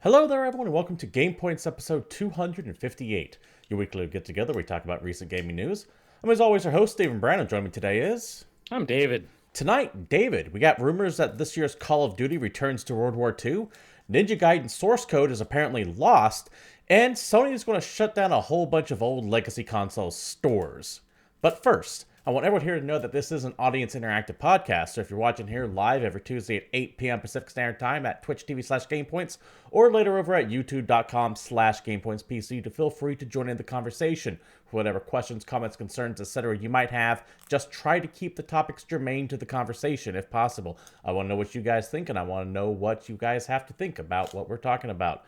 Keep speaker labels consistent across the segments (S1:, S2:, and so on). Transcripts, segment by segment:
S1: Hello there, everyone, and welcome to GamePoints episode 258, your weekly get-together where we talk about recent gaming news. I'm, as always, your host, Stephen Brown, and joining me today is...
S2: I'm David.
S1: Tonight, David, we got rumors that this year's Call of Duty returns to World War II, Ninja Gaiden source code is apparently lost, and Sony is going to shut down a whole bunch of old legacy console stores. But first, I want everyone here to know that this is an audience interactive podcast, so if you're watching here live every Tuesday at 8 p.m. Pacific Standard Time at twitch.tv/GamePoints, or later over at youtube.com/GamePointsPC, to feel free to join in the conversation. For whatever questions, comments, concerns, etc. you might have, just try to keep the topics germane to the conversation if possible. I want to know what you guys think, and I want to know what you guys have to think about what we're talking about.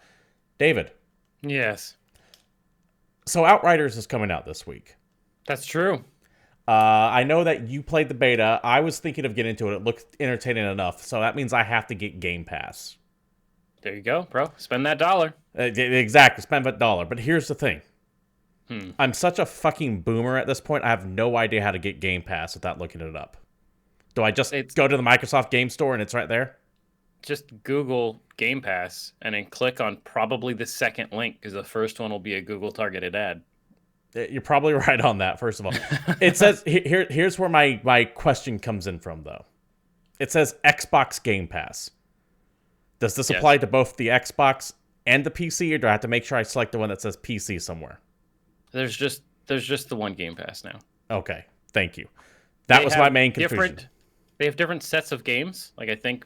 S1: David.
S2: Yes.
S1: So Outriders is coming out this week.
S2: That's true.
S1: I know that you played the beta. I was thinking of getting into it. It looked entertaining enough, so that means I have to get Game Pass.
S2: There you go, bro. Spend that $1.
S1: Exactly, spend that $1. But here's the thing. I'm such a fucking boomer at this point, I have no idea how to get Game Pass without looking it up. Do I just go to the Microsoft Game Store and it's right there?
S2: Just Google Game Pass and then click on probably the second link, because the first one will be a Google targeted ad.
S1: You're probably right on that, first of all. It says, here's where my question comes in from, though. It says Xbox Game Pass. Does this apply to both the Xbox and the PC, or do I have to make sure I select the one that says PC somewhere?
S2: There's just the one Game Pass now.
S1: Okay, thank you. That was my main confusion.
S2: They have different sets of games. Like, I think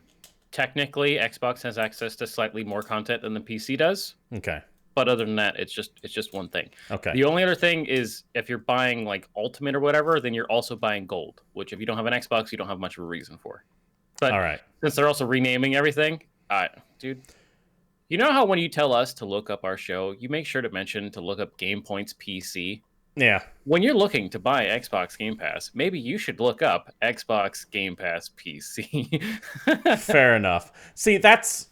S2: technically Xbox has access to slightly more content than the PC does.
S1: Okay.
S2: But other than that, it's just one thing.
S1: Okay.
S2: The only other thing is if you're buying like Ultimate or whatever, then you're also buying Gold, which if you don't have an Xbox, you don't have much of a reason for. But
S1: all right,
S2: since they're also renaming everything, dude, you know how when you tell us to look up our show, you make sure to mention to look up GamePoints PC?
S1: Yeah.
S2: When you're looking to buy Xbox Game Pass, maybe you should look up Xbox Game Pass PC.
S1: Fair enough. See, that's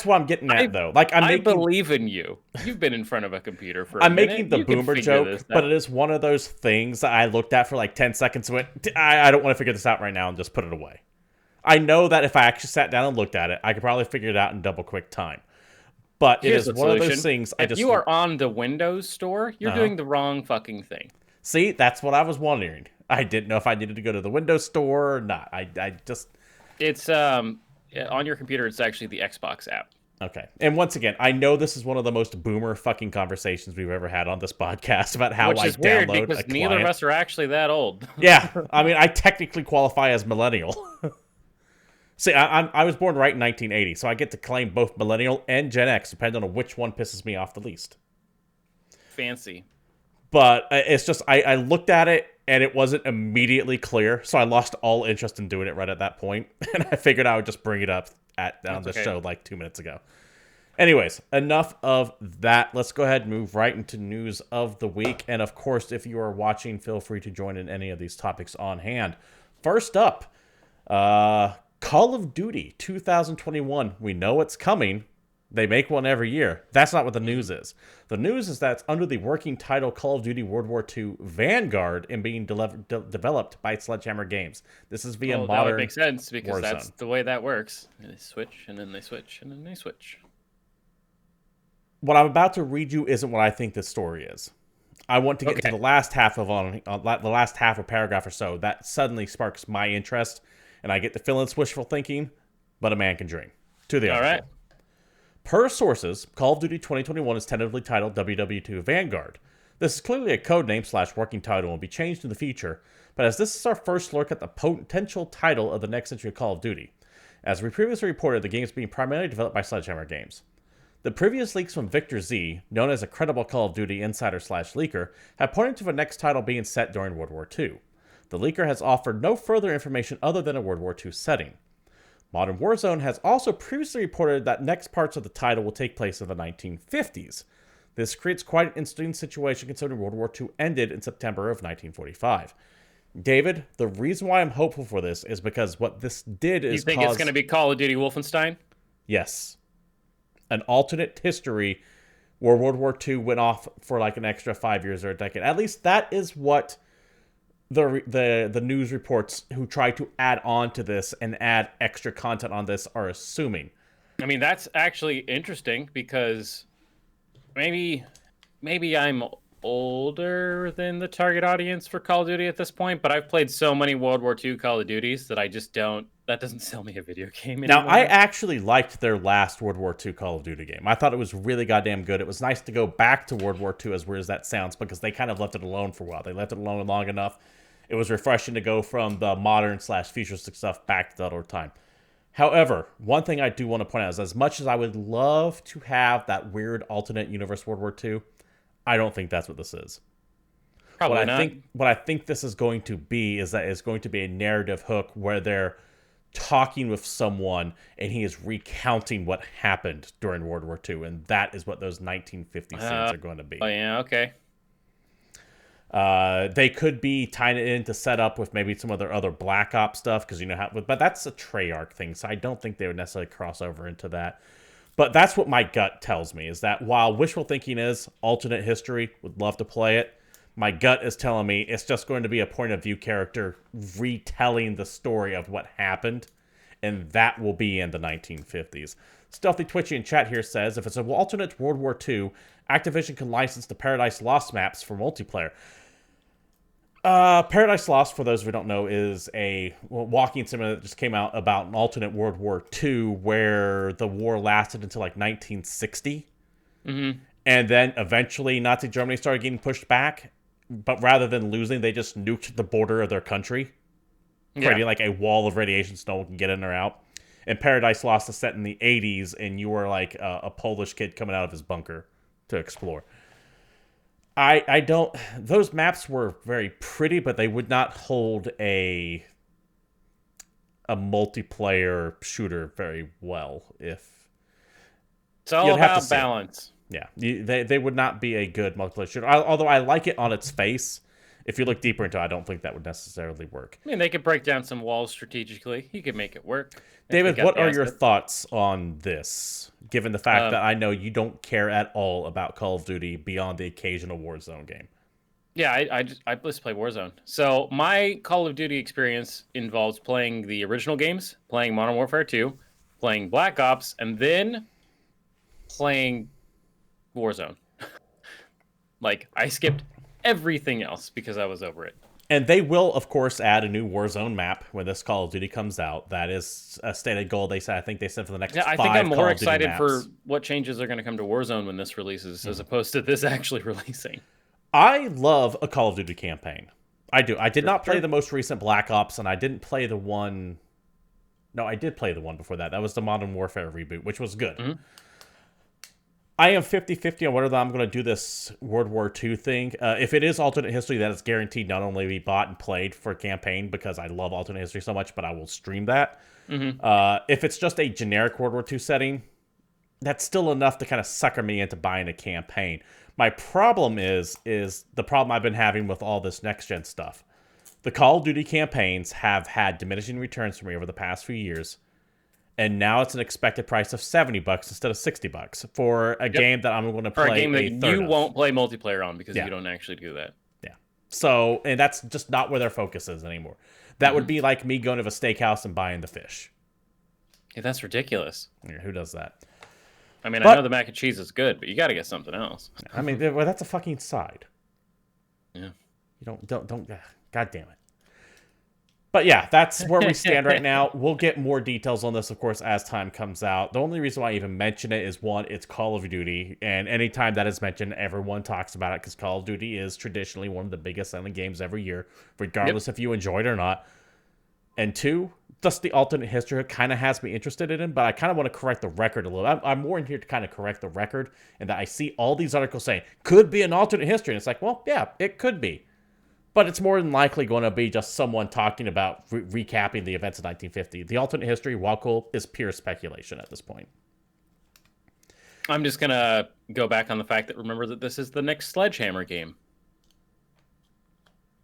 S1: what I'm getting at, though. Like,
S2: I believe in you. You've been in front of a computer for a
S1: I'm
S2: minute.
S1: making the boomer joke, but it is one of those things that I looked at for like 10 seconds and went, I don't want to figure this out right now, and just put it away. I know that if I actually sat down and looked at it, I could probably figure it out in double quick time. But it is one of those things
S2: If you are on the Windows Store, you're doing the wrong fucking thing.
S1: See, that's what I was wondering. I didn't know if I needed to go to the Windows Store or not. I just...
S2: It's... on your computer, it's actually the Xbox app.
S1: Okay. And once again, I know this is one of the most boomer fucking conversations we've ever had on this podcast about how I download a client.
S2: Because neither of us are actually that old.
S1: Yeah. I mean, I technically qualify as millennial. See, I was born right in 1980, so I get to claim both millennial and Gen X, depending on which one pisses me off the least.
S2: Fancy.
S1: But it's just, I looked at it, and it wasn't immediately clear, so I lost all interest in doing it right at that point, and I figured I would just bring it up on the show like 2 minutes ago. Anyways, enough of that. Let's go ahead and move right into news of the week, and of course, if you are watching, feel free to join in any of these topics on hand. First up, Call of Duty 2021. We know it's coming. They make one every year. That's not what the news is. The news is that it's under the working title Call of Duty World War II Vanguard and being developed by Sledgehammer Games. This is via modern.
S2: That would make sense because
S1: Warzone.
S2: That's the way that works. They switch, and then they switch, and then they switch.
S1: What I'm about to read you isn't what I think this story is. I want to get into the last half of the last half of paragraph or so. That suddenly sparks my interest, and I get to fill in wishful thinking, but a man can dream. To the article. All right. Per sources, Call of Duty 2021 is tentatively titled WW2 Vanguard. This is clearly a codename / working title and will be changed in the future, but as this is our first look at the potential title of the next century of Call of Duty. As we previously reported, the game is being primarily developed by Sledgehammer Games. The previous leaks from Victor Z, known as a credible Call of Duty insider / leaker, have pointed to the next title being set during World War II. The leaker has offered no further information other than a World War II setting. Modern Warzone has also previously reported that next parts of the title will take place in the 1950s. This creates quite an interesting situation considering World War II ended in September of 1945. David, the reason why I'm hopeful for this is because what this did is
S2: You think it's going to be Call of Duty Wolfenstein?
S1: Yes. An alternate history where World War II went off for like an extra 5 years or a decade. At least that is what the news reports who try to add on to this and add extra content on this are assuming.
S2: I mean, that's actually interesting because maybe I'm older than the target audience for Call of Duty at this point, but I've played so many World War II Call of Duties that I just don't. That doesn't sell me a video game
S1: Now, I
S2: anymore.
S1: actually liked their last World War II Call of Duty game. I thought it was really goddamn good. It was nice to go back to World War II, as weird as that sounds, because they kind of left it alone for a while. They left it alone long enough. It was refreshing to go from the modern/futuristic stuff back to that old time. However, one thing I do want to point out is, as much as I would love to have that weird alternate universe World War II, I don't think that's what this is.
S2: Probably not.
S1: What I think this is going to be is that it's going to be a narrative hook where they're talking with someone and he is recounting what happened during World War II, and that is what those 1950 scenes are going to be.
S2: Oh yeah, okay.
S1: They could be tying it in to set up with maybe some other Black Ops stuff, because you know how, but that's a Treyarch thing, so I don't think they would necessarily cross over into that. But that's what my gut tells me, is that while wishful thinking is alternate history, would love to play it, my gut is telling me it's just going to be a point of view character retelling the story of what happened, and that will be in the 1950s. Stealthy Twitchy in chat here says, if it's an alternate World War II, Activision can license the Paradise Lost maps for multiplayer. Paradise Lost, for those who don't know, is a walking simulator that just came out about an alternate World War II where the war lasted until like 1960.
S2: Mm-hmm.
S1: And then eventually Nazi Germany started getting pushed back. But rather than losing, they just nuked the border of their country, creating like a wall of radiation so no one can get in or out. And Paradise Lost is set in the 80s, and you were like a Polish kid coming out of his bunker to explore. I don't... Those maps were very pretty, but they would not hold a multiplayer shooter very well. If
S2: it's all about balance.
S1: Yeah, they would not be a good multiplayer shooter. Although I like it on its face. If you look deeper into it, I don't think that would necessarily work.
S2: I mean, they could break down some walls strategically. You could make it work.
S1: David, what are your thoughts on this, given the fact that I know you don't care at all about Call of Duty beyond the occasional Warzone game?
S2: Yeah, I just play Warzone. So my Call of Duty experience involves playing the original games, playing Modern Warfare 2, playing Black Ops, and then playing Warzone. Like, I skipped everything else because I was over it.
S1: And they will, of course, add a new Warzone map when this Call of Duty comes out. That is a stated goal. They said, I think they said for the next 5
S2: I think I'm more excited
S1: maps.
S2: for what changes are going to come to Warzone when this releases, as opposed to this actually releasing.
S1: I love a Call of Duty campaign. I do. I did not play the most recent Black Ops, and I didn't play the one... No, I did play the one before that. That was the Modern Warfare reboot, which was good. Mm-hmm. I am 50-50 on whether I'm going to do this World War II thing. If it is alternate history, that is guaranteed not only to be bought and played for a campaign, because I love alternate history so much, but I will stream that. Mm-hmm. If it's just a generic World War II setting, that's still enough to kind of sucker me into buying a campaign. My problem is the problem I've been having with all this next-gen stuff. The Call of Duty campaigns have had diminishing returns for me over the past few years. And now it's an expected price of $70 instead of $60 for a game that I'm going to play.
S2: For a game that you won't play multiplayer on because you don't actually do that.
S1: Yeah. So, and that's just not where their focus is anymore. That would be like me going to a steakhouse and buying the fish.
S2: Yeah, that's ridiculous.
S1: Yeah, who does that?
S2: I mean, I know the mac and cheese is good, but you got to get something else.
S1: I mean, well, that's a fucking side.
S2: Yeah.
S1: You don't. God damn it. But yeah, that's where we stand right now. We'll get more details on this, of course, as time comes out. The only reason why I even mention it is, one, it's Call of Duty, and anytime that is mentioned, everyone talks about it, because Call of Duty is traditionally one of the biggest selling games every year, regardless if you enjoy it or not. And two, just the alternate history kind of has me interested in it, but I kind of want to correct the record a little. I'm more in here to kind of correct the record, and that I see all these articles saying, could be an alternate history, and it's like, well, yeah, it could be. But it's more than likely going to be just someone talking about recapping the events of 1950. The alternate history, while cool, is pure speculation at this point.
S2: I'm just going to go back on the fact that, remember that this is the next Sledgehammer game.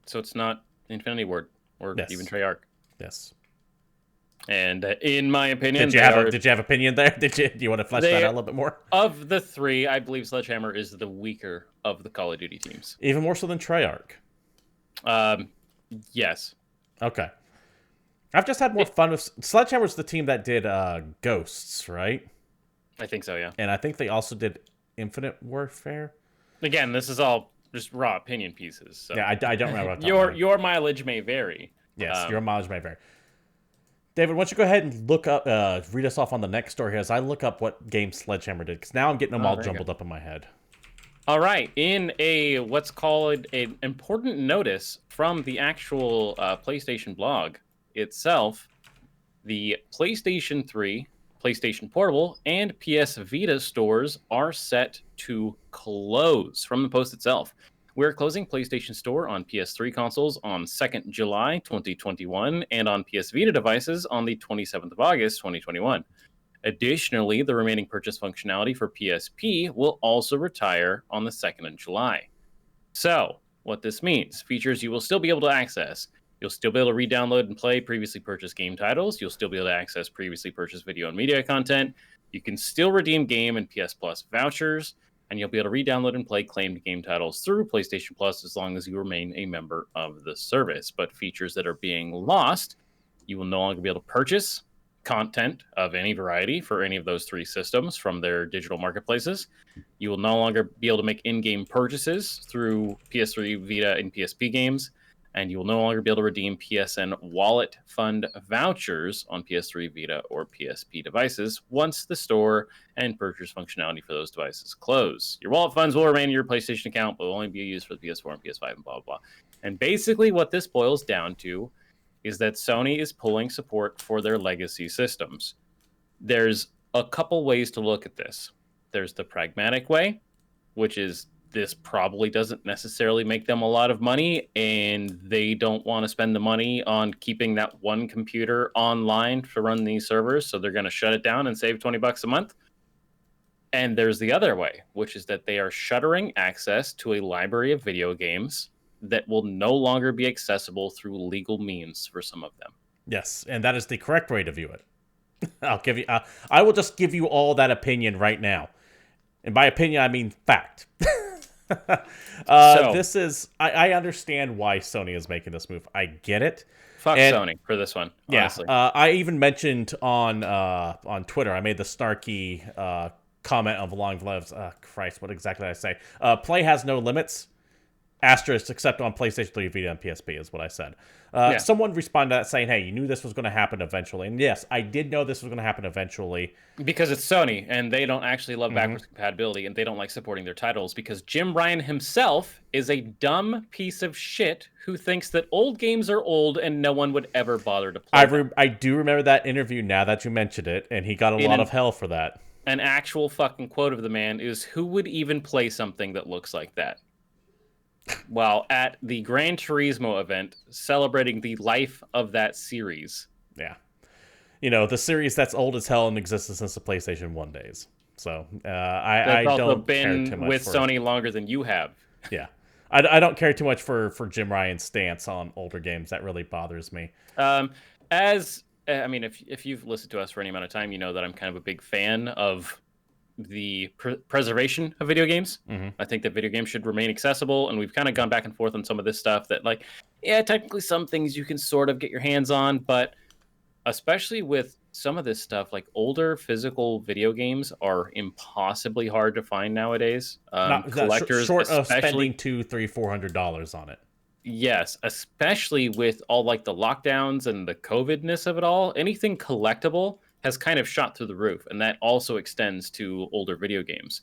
S2: So it's not Infinity Ward or even Treyarch.
S1: Yes.
S2: And in my opinion...
S1: Did you have opinion there? Do you want to flesh that out a little bit more?
S2: Of the three, I beleave Sledgehammer is the weaker of the Call of Duty teams.
S1: Even more so than Treyarch?
S2: Yes.
S1: Okay. I've just had more fun with... Sledgehammer's the team that did Ghosts, right?
S2: I think so, yeah.
S1: And I think they also did Infinite Warfare.
S2: Again, this is all just raw opinion pieces. So.
S1: Yeah, I don't remember. What
S2: your mileage may vary.
S1: Yes, your mileage may vary. David, why don't you go ahead and look up, read us off on the next story here as I look up what game Sledgehammer did, because now I'm getting them all jumbled up in my head.
S2: All right, in what's called an important notice from the actual PlayStation blog itself, the PlayStation 3, PlayStation Portable, and PS Vita stores are set to close. From the post itself, we're closing PlayStation Store on PS3 consoles on 2nd July 2021 and on PS Vita devices on the 27th of August 2021. Additionally, the remaining purchase functionality for PSP will also retire on the 2nd of July. So, what this means, features you will still be able to access. You'll still be able to re-download and play previously purchased game titles. You'll still be able to access previously purchased video and media content. You can still redeem game and PS Plus vouchers, and you'll be able to re-download and play claimed game titles through PlayStation Plus as long as you remain a member of the service. But features that are being lost, you will no longer be able to purchase content of any variety for any of those three systems from their digital marketplaces. You will no longer be able to make in-game purchases through PS3, Vita, and PSP games, and you will no longer be able to redeem PSN Wallet Fund vouchers on PS3, Vita, or PSP devices once the store and purchase functionality for those devices close. Your wallet funds will remain in your PlayStation account, but will only be used for the PS4 and PS5 and blah, blah, blah. And basically what this boils down to is that Sony is pulling support for their legacy systems. There's a couple ways to look at this. There's the pragmatic way, which is this probably doesn't necessarily make them a lot of money, and they don't want to spend the money on keeping that one computer online to run these servers, so they're going to shut it down and save $20 a month. And there's the other way, which is that they are shuttering access to a library of video games that will no longer be accessible through legal means for some of them.
S1: Yes, and that is the correct way to view it. I will just give you all that opinion right now. And by opinion, I mean fact. This is... I understand why Sony is making this move. I get it.
S2: Fuck Sony for this one, honestly.
S1: Yeah, I even mentioned on Twitter, I made the snarky comment of along the lines, Christ, what exactly did I say? Play has no limits. Asterisk, except on PlayStation 3, Vita, and PSP, is what I said. Someone responded to that saying, hey, you knew this was going to happen eventually. And yes, I did know this was going to happen eventually.
S2: Because it's Sony, and they don't actually love backwards compatibility, and they don't like supporting their titles, because Jim Ryan himself is a dumb piece of shit who thinks that old games are old and no one would ever bother to play them.
S1: I do remember that interview now that you mentioned it, and he got a lot of hell for that.
S2: An actual fucking quote of the man is, who would even play something that looks like that? While at the Gran Turismo event celebrating the life of that series.
S1: Yeah. You know, the series that's old as hell and existed since the PlayStation 1 days. So, I don't care too much
S2: with Sony longer than you have.
S1: Yeah. I don't care too much for Jim Ryan's stance on older games. That really bothers me.
S2: If you've listened to us for any amount of time, you know that I'm kind of a big fan of the preservation of video games. I think that video games should remain accessible, and we've kind of gone back and forth on some of this stuff that, like, yeah, technically some things you can sort of get your hands on, but especially with some of this stuff, like older physical video games are impossibly hard to find nowadays. Collectors,
S1: short of spending $200-$400 on it.
S2: Yes, especially with all like the lockdowns and the COVID-ness of it all, anything collectible has kind of shot through the roof, and that also extends to older video games.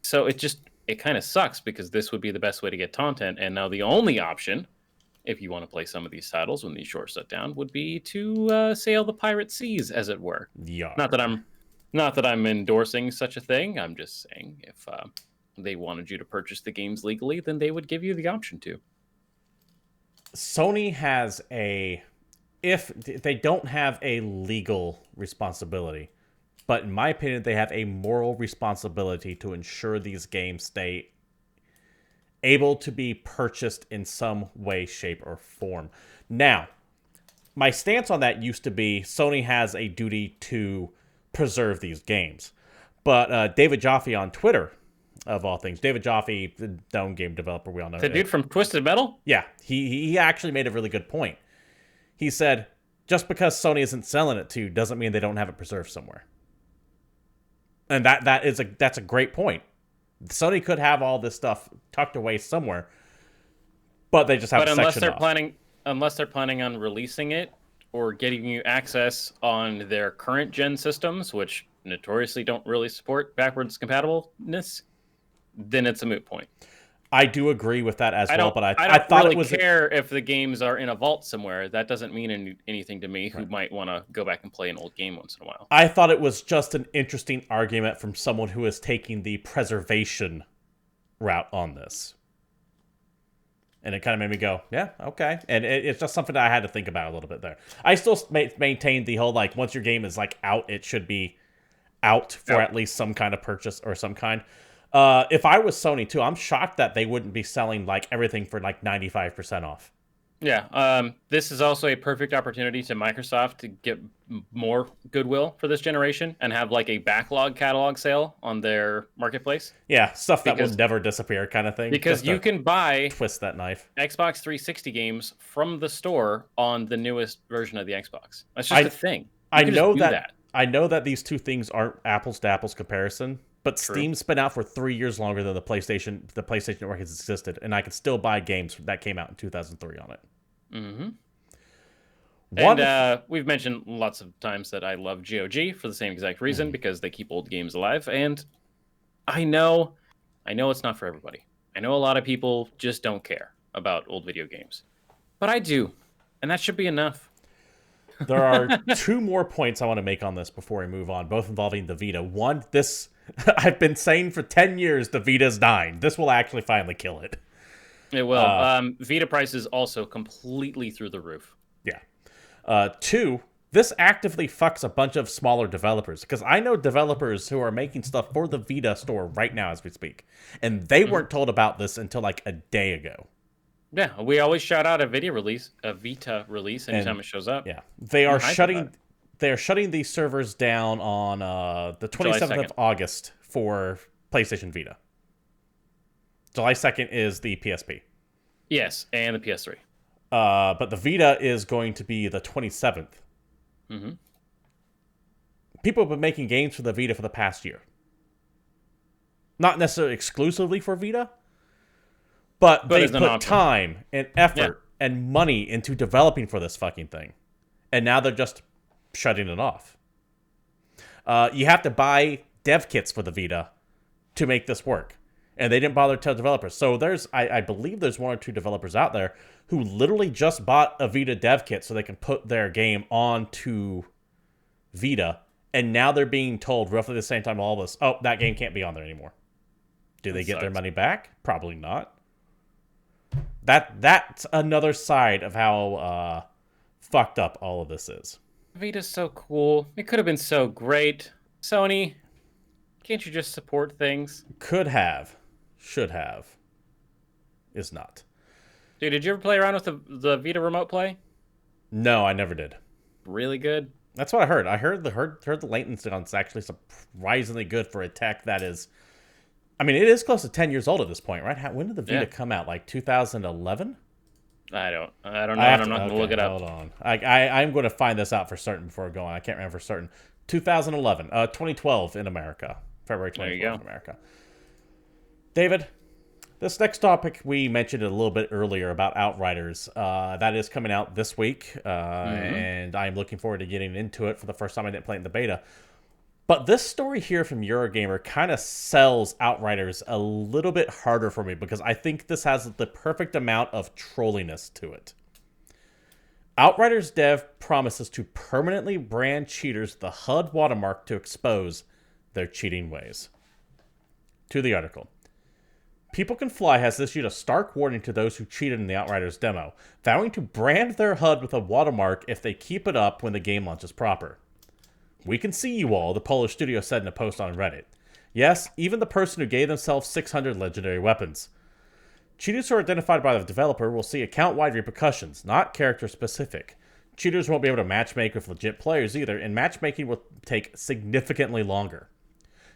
S2: So it kind of sucks, because this would be the best way to get content, and now the only option, if you want to play some of these titles when these shores shut down, would be to sail the pirate seas, as it were.
S1: Yeah.
S2: Not that I'm endorsing such a thing. I'm just saying if they wanted you to purchase the games legally, then they would give you the option to.
S1: Sony has if they don't have a legal responsibility, but in my opinion, they have a moral responsibility to ensure these games stay able to be purchased in some way, shape, or form. Now, my stance on that used to be Sony has a duty to preserve these games. But David Jaffe on Twitter, of all things, David Jaffe, the known game developer, we all know.
S2: The dude from Twisted Metal?
S1: Yeah, he actually made a really good point. He said, just because Sony isn't selling it to you doesn't mean they don't have it preserved somewhere. And that's a great point. Sony could have all this stuff tucked away somewhere, but they just have a section off.
S2: Unless they're planning on releasing it or getting you access on their current gen systems, which notoriously don't really support backwards compatibleness, then it's a moot point.
S1: I do agree with that as well, but
S2: I thought really care if the games are in a vault somewhere. That doesn't mean anything to me, who might want to go back and play an old game once in a while.
S1: I thought it was just an interesting argument from someone who is taking the preservation route on this. And it kind of made me go, yeah, okay. And it's just something that I had to think about a little bit there. I still maintain the whole, like, once your game is, like, out, it should be out for at least some kind of purchase or some kind. If I was Sony too, I'm shocked that they wouldn't be selling like everything for like 95% off.
S2: Yeah, this is also a perfect opportunity to Microsoft to get more goodwill for this generation and have like a backlog catalog sale on their marketplace.
S1: Yeah, stuff that will never disappear kind of thing.
S2: Because you can buy
S1: twist that knife
S2: Xbox 360 games from the store on the newest version of the Xbox. That's just a thing.
S1: I know that these two things aren't apples to apples comparison. But True. Steam's been out for 3 years longer than the PlayStation Network has existed, and I can still buy games that came out in 2003 on it.
S2: Mm-hmm. And we've mentioned lots of times that I love GOG for the same exact reason, because they keep old games alive. And I know it's not for everybody. I know a lot of people just don't care about old video games, but I do, and that should be enough.
S1: There are two more points I want to make on this before we move on, both involving the Vita. One, I've been saying for 10 years the Vita's dying. This will actually finally kill it.
S2: It will. Vita prices also completely through the roof.
S1: Yeah. Two, this actively fucks a bunch of smaller developers, because I know developers who are making stuff for the Vita store right now as we speak, and they weren't told about this until like a day ago.
S2: Yeah, we always shout out a Vita release anytime it shows up.
S1: Yeah, they are shutting these servers down on the 27th of August for PlayStation Vita. July 2nd is the PSP.
S2: Yes, and the PS3.
S1: But the Vita is going to be the 27th.
S2: Mm-hmm.
S1: People have been making games for the Vita for the past year. Not necessarily exclusively for Vita, but they put time and effort and money into developing for this fucking thing. And now they're just shutting it off. You have to buy dev kits for the Vita to make this work. And they didn't bother to tell developers. So I believe there's one or two developers out there who literally just bought a Vita dev kit so they can put their game onto Vita. And now they're being told roughly the same time all of us, oh, that game can't be on there anymore. Do they get their money back? Probably not. That's another side of how fucked up all of this is.
S2: Vita's so cool. It could have been so great. Sony, can't you just support things?
S1: Could have. Should have. Is not.
S2: Dude, did you ever play around with the Vita Remote Play?
S1: No, I never did.
S2: Really good?
S1: That's what I heard. I heard the latency on it's actually surprisingly good for a tech that is... I mean, it is close to 10 years old at this point, right? When did the Vita come out? Like 2011?
S2: I don't know. I'm not going to look it up.
S1: Hold on. I'm going to find this out for certain before I go on. I can't remember for certain. 2011. 2012 in America. February 2012 in America. David, this next topic, we mentioned it a little bit earlier about Outriders. That is coming out this week, and I'm looking forward to getting into it for the first time. I didn't play it in the beta. But this story here from Eurogamer kind of sells Outriders a little bit harder for me, because I think this has the perfect amount of trolliness to it. Outriders dev promises to permanently brand cheaters with the HUD watermark to expose their cheating ways. To the article. People Can Fly has issued a stark warning to those who cheated in the Outriders demo, vowing to brand their HUD with a watermark if they keep it up when the game launches proper. We can see you all, the Polish studio said in a post on Reddit. Yes, even the person who gave themselves 600 legendary weapons. Cheaters who are identified by the developer will see account-wide repercussions, not character-specific. Cheaters won't be able to matchmake with legit players either, and matchmaking will take significantly longer.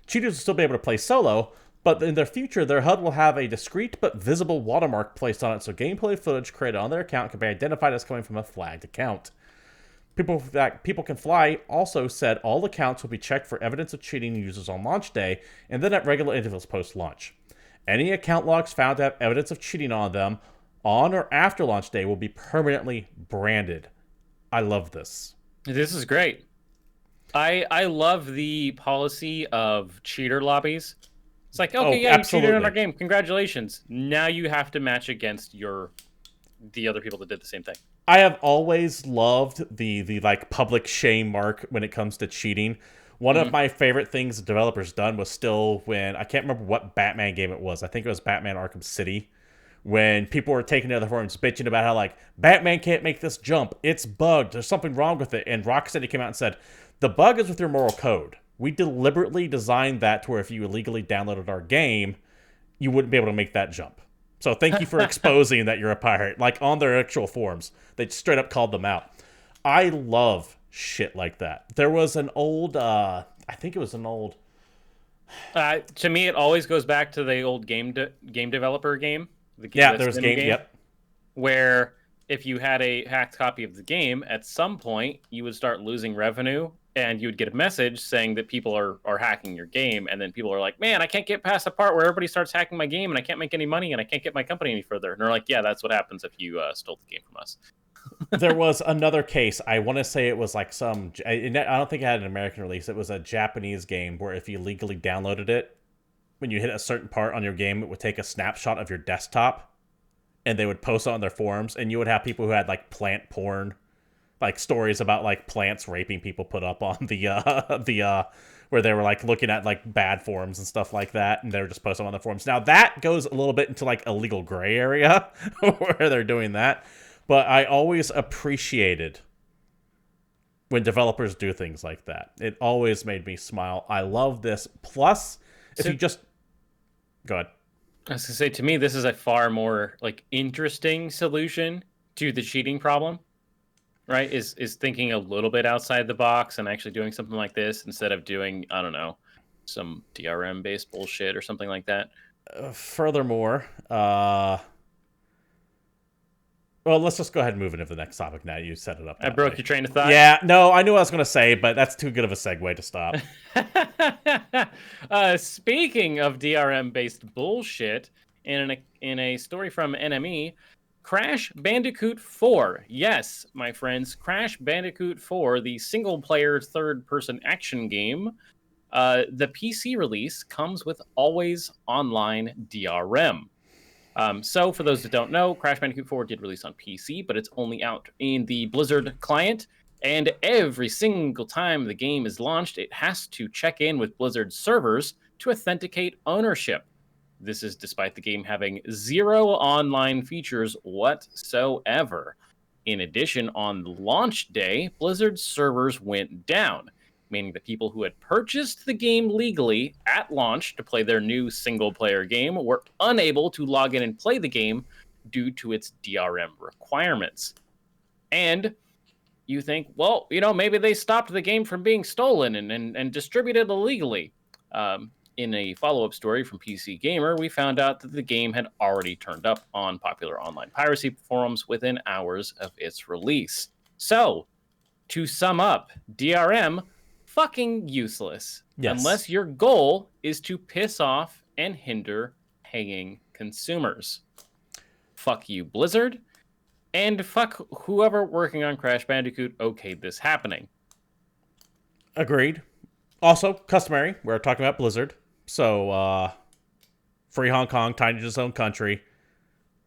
S1: Cheaters will still be able to play solo, but in their future, their HUD will have a discrete but visible watermark placed on it, so gameplay footage created on their account can be identified as coming from a flagged account. People Can Fly also said all accounts will be checked for evidence of cheating users on launch day and then at regular intervals post-launch. Any account logs found to have evidence of cheating on them on or after launch day will be permanently branded. I love this.
S2: This is great. I love the policy of cheater lobbies. It's like, okay, yeah, absolutely. You cheated on our game. Congratulations. Now you have to match against the other people that did the same thing.
S1: I have always loved the like public shame mark when it comes to cheating. One of my favorite things the developers done was still when, I can't remember what Batman game it was. I think it was Batman Arkham City. When people were taking to other forums bitching about how, like, Batman can't make this jump. It's bugged. There's something wrong with it. And Rocksteady came out and said, the bug is with your moral code. We deliberately designed that to where if you illegally downloaded our game, you wouldn't be able to make that jump. So thank you for exposing that you're a pirate. Like, on their actual forums, they straight up called them out. I love shit like that. There was an old, I think it was an old...
S2: to me, it always goes back to the old game developer game.
S1: There was game, yep.
S2: Where if you had a hacked copy of the game, at some point, you would start losing revenue, and you would get a message saying that people are hacking your game, and then people are like, man, I can't get past the part where everybody starts hacking my game, and I can't make any money, and I can't get my company any further. And they're like, yeah, that's what happens if you stole the game from us.
S1: There was another case. I want to say it was like I don't think it had an American release. It was a Japanese game where if you legally downloaded it, when you hit a certain part on your game, it would take a snapshot of your desktop, and they would post it on their forums, and you would have people who had like plant porn, like stories about like plants raping people put up on the where they were like looking at like bad forums and stuff like that, and they were just posting on the forums. Now that goes a little bit into like a legal gray area where they're doing that. But I always appreciated when developers do things like that. It always made me smile. I love this. Plus, if you just... Go ahead.
S2: I was going to say, to me, this is a far more like interesting solution to the cheating problem, right? Is thinking a little bit outside the box and actually doing something like this instead of doing, I don't know, some DRM-based bullshit or something like that.
S1: Furthermore... Well, let's just go ahead and move into the next topic now. You set it up.
S2: I broke your train of thought?
S1: Yeah, no, I knew what I was going to say, but that's too good of a segue to stop.
S2: Speaking of DRM-based bullshit, in a story from NME, Crash Bandicoot 4. Yes, my friends, Crash Bandicoot 4, the single-player third-person action game. The PC release comes with always online DRM. So, for those that don't know, Crash Bandicoot 4 did release on PC, but it's only out in the Blizzard client, and every single time the game is launched, it has to check in with Blizzard servers to authenticate ownership. This is despite the game having 0 online features whatsoever. In addition, on launch day, Blizzard servers went down, meaning that people who had purchased the game legally at launch to play their new single-player game were unable to log in and play the game due to its DRM requirements. And you think, well, maybe they stopped the game from being stolen and distributed illegally. In a follow-up story from PC Gamer, we found out that the game had already turned up on popular online piracy forums within hours of its release. So, to sum up, DRM... fucking useless. Yes. Unless your goal is to piss off and hinder paying consumers. Fuck you, Blizzard. And fuck whoever working on Crash Bandicoot okayed this happening.
S1: Agreed. Also, customary, we're talking about Blizzard. So, free Hong Kong, tiny to its own country.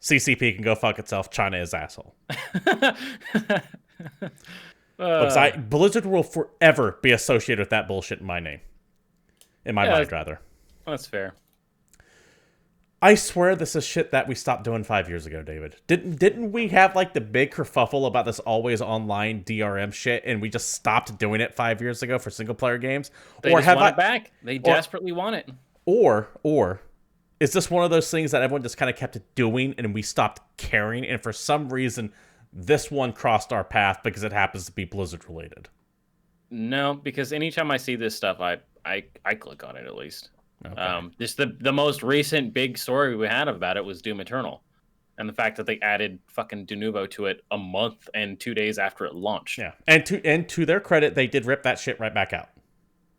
S1: CCP can go fuck itself. China is asshole. Blizzard will forever be associated with that bullshit in my name. In my mind, rather.
S2: That's fair.
S1: I swear this is shit that we stopped doing 5 years ago, David. Didn't we have like the big kerfuffle about this always online DRM shit, and we just stopped doing it 5 years ago for single player games?
S2: They just want it back. They desperately want it.
S1: Or is this one of those things that everyone just kind of kept doing and we stopped caring, and for some reason this one crossed our path because it happens to be Blizzard related?
S2: No, because anytime I see this stuff, I click on it at least.
S1: Okay.
S2: Just the most recent big story we had about it was Doom Eternal. And the fact that they added fucking De Novo to it a month and 2 days after it launched.
S1: Yeah, and to their credit, they did rip that shit right back out.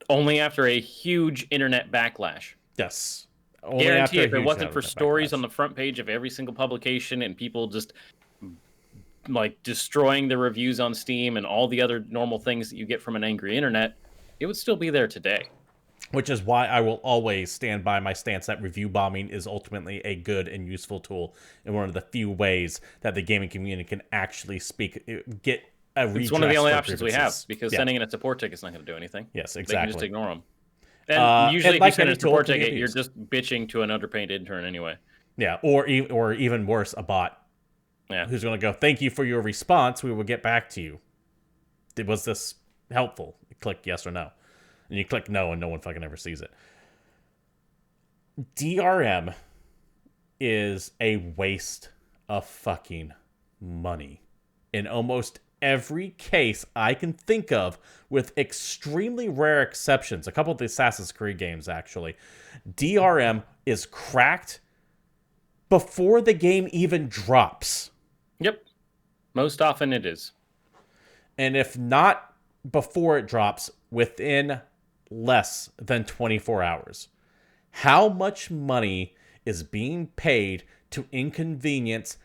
S2: Only after a huge internet backlash.
S1: Yes.
S2: Only guarantee if it wasn't for stories on the front page of every single publication and people just like destroying the reviews on Steam and all the other normal things that you get from an angry internet, it would still be there today.
S1: Which is why I will always stand by my stance that review bombing is ultimately a good and useful tool, and one of the few ways that the gaming community can actually get a redress.
S2: It's one of the only options we have, because sending in a support ticket is not going to do anything.
S1: Yes, exactly.
S2: They can just ignore them. And usually if you send a support ticket, you're just bitching to an underpaid intern anyway.
S1: Yeah, or even worse, a bot.
S2: Yeah.
S1: Who's going to go, thank you for your response, we will get back to you. Was this helpful? You click yes or no. And you click no, and no one fucking ever sees it. DRM is a waste of fucking money. In almost every case I can think of, with extremely rare exceptions, a couple of the Assassin's Creed games, actually, DRM is cracked before the game even drops.
S2: Yep. Most often it is.
S1: And if not before it drops, within less than 24 hours. How much money is being paid to inconvenience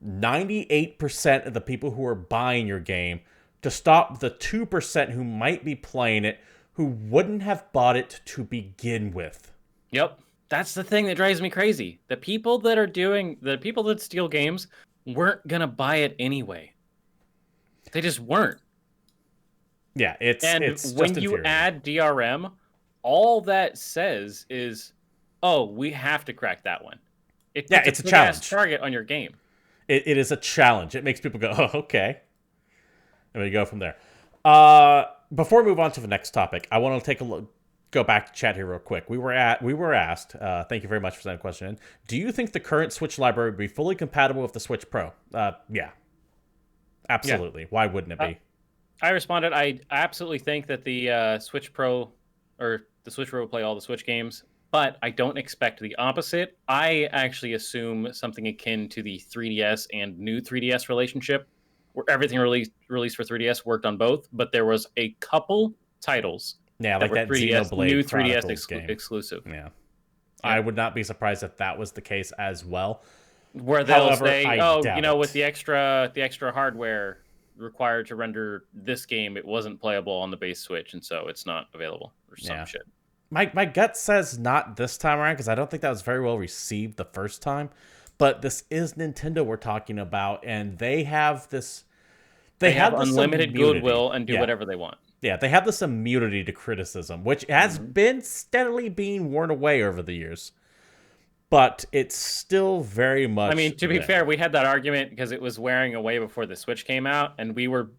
S1: 98% of the people who are buying your game to stop the 2% who might be playing it who wouldn't have bought it to begin with?
S2: Yep. That's the thing that drives me crazy. The people that steal games weren't going to buy it anyway. They just weren't.
S1: Yeah, it's
S2: when you add DRM, all that says is, "Oh, we have to crack that one."
S1: It's a challenge.
S2: Target on your game.
S1: It is a challenge. It makes people go, "Oh, okay," and we go from there. Before we move on to the next topic, I want to take a look. Go back to chat here real quick. We were asked. Thank you very much for sending a question in. Do you think the current Switch library would be fully compatible with the Switch Pro? Yeah, absolutely. Yeah. Why wouldn't it be?
S2: I responded, I absolutely think that the Switch Pro or the Switch Pro will play all the Switch games, but I don't expect the opposite. I actually assume something akin to the 3DS and new 3DS relationship, where everything released for 3DS worked on both, but there was a couple titles
S1: like that
S2: 3DS,
S1: Xenoblade
S2: new 3DS
S1: exclusive. Yeah. I would not be surprised if that was the case as well.
S2: Where they'll say, with the extra hardware required to render this game, it wasn't playable on the base Switch, and so it's not available or some shit.
S1: My gut says not this time around, because I don't think that was very well received the first time. But this is Nintendo we're talking about, and they have this. They have
S2: unlimited goodwill and do whatever they want.
S1: Yeah, they have this immunity to criticism, which has been steadily being worn away over the years. But it's still very much.
S2: I mean, to be fair, we had that argument because it was wearing away before the Switch came out, and we were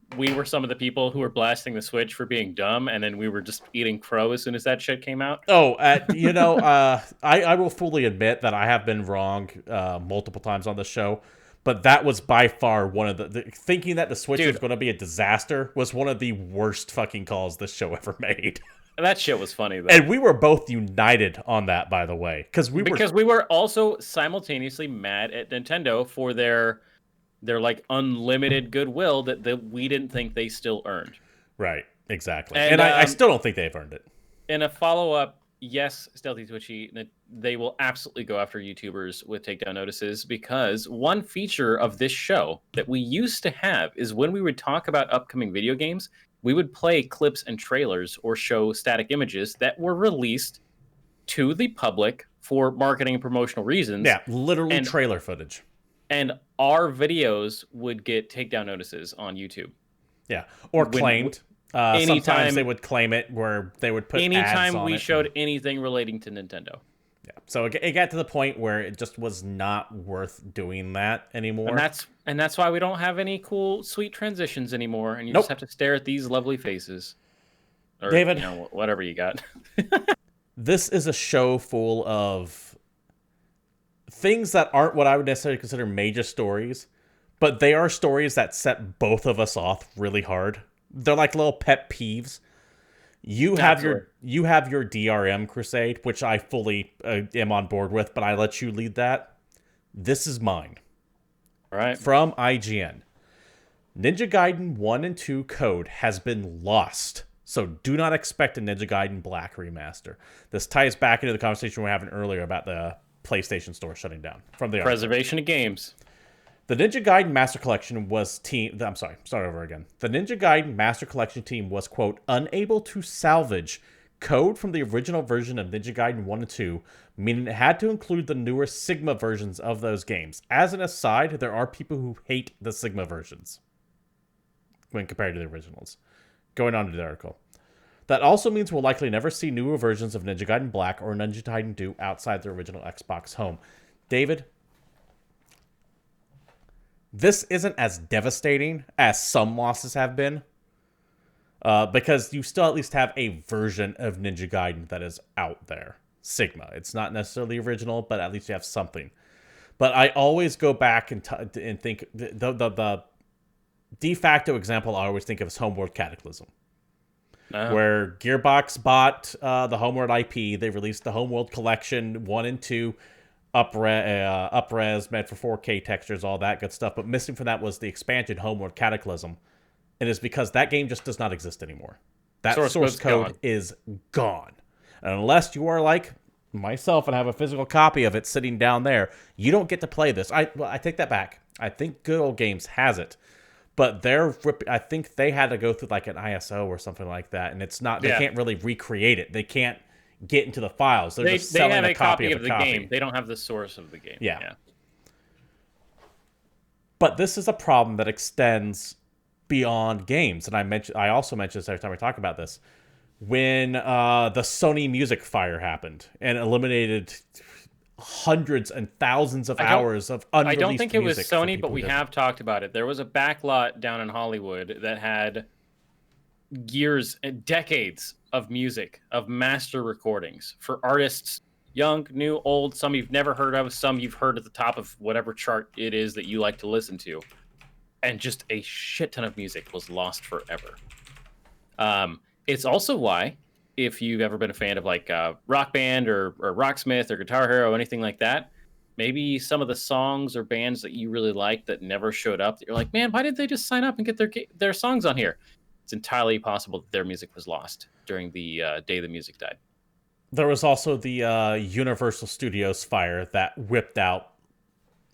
S2: some of the people who were blasting the Switch for being dumb, and then we were just eating crow as soon as that shit came out.
S1: Oh, I will fully admit that I have been wrong multiple times on the show, but that was by far one of the thinking that the Switch was going to be a disaster was one of the worst fucking calls this show ever made.
S2: That shit was funny, though.
S1: And we were both united on that, by the way. Because we
S2: were also simultaneously mad at Nintendo for their like unlimited goodwill that we didn't think they still earned.
S1: Right, exactly. And I still don't think they've earned it.
S2: In a follow-up, yes, Stealthy Twitchy, they will absolutely go after YouTubers with takedown notices, because one feature of this show that we used to have is when we would talk about upcoming video games, we would play clips and trailers or show static images that were released to the public for marketing and promotional reasons.
S1: Yeah, literally trailer footage.
S2: And our videos would get takedown notices on YouTube.
S1: Yeah, or claimed. Sometimes they would claim it where they would put ads on it.
S2: Anytime we showed anything relating to Nintendo.
S1: Yeah, so it got to the point where it just was not worth doing that anymore.
S2: And that's why we don't have any cool, sweet transitions anymore, and you just have to stare at these lovely faces. Or,
S1: David,
S2: whatever you got.
S1: This is a show full of things that aren't what I would necessarily consider major stories, but they are stories that set both of us off really hard. They're like little pet peeves. You have your DRM crusade, which I fully am on board with, but I let you lead that. This is mine.
S2: All right.
S1: From IGN. Ninja Gaiden 1 and 2 code has been lost, so do not expect a Ninja Gaiden Black remaster. This ties back into the conversation we were having earlier about the PlayStation Store shutting down. From the
S2: Preservation of games.
S1: The Ninja Gaiden Master Collection was I'm sorry, start over again. The Ninja Gaiden Master Collection team was, quote, unable to salvage code from the original version of Ninja Gaiden 1 and 2, meaning it had to include the newer Sigma versions of those games. As an aside, there are people who hate the Sigma versions when compared to the originals. Going on to the article. That also means we'll likely never see newer versions of Ninja Gaiden Black or Ninja Gaiden 2 outside the original Xbox home. David, this isn't as devastating as some losses have been, because you still at least have a version of Ninja Gaiden that is out there. Sigma. It's not necessarily original, but at least you have something. But I always go back and think the de facto example I always think of is Homeworld Cataclysm, where Gearbox bought the Homeworld IP. They released the Homeworld Collection 1 and 2. Up-res, meant for 4K textures, all that good stuff. But missing from that was the expansion Homeworld Cataclysm. And it's because that game just does not exist anymore. That source code is gone. And unless you are like myself and have a physical copy of it sitting down there, you don't get to play this. I take that back. I think Good Old Games has it. But I think they had to go through like an ISO or something like that. And it's not, they can't really recreate it. They can't get into the files. They're just selling
S2: have
S1: a copy of the
S2: game. They don't have the source of the game.
S1: Yeah. But this is a problem that extends beyond games, and I also mentioned this every time we talk about this. When the Sony music fire happened and eliminated hundreds and thousands of hours of unreleased music.
S2: I don't think it was Sony, but we have talked about it. There was a backlot down in Hollywood that had years and decades of music, of master recordings for artists, young, new, old, some you've never heard of, some you've heard at the top of whatever chart it is that you like to listen to. And just a shit ton of music was lost forever. It's also why, if you've ever been a fan of like Rock Band or Rocksmith or Guitar Hero, anything like that, maybe some of the songs or bands that you really like that never showed up, that you're like, man, why didn't they just sign up and get their songs on here? It's entirely possible that their music was lost during the day the music died.
S1: There was also the Universal Studios fire that whipped out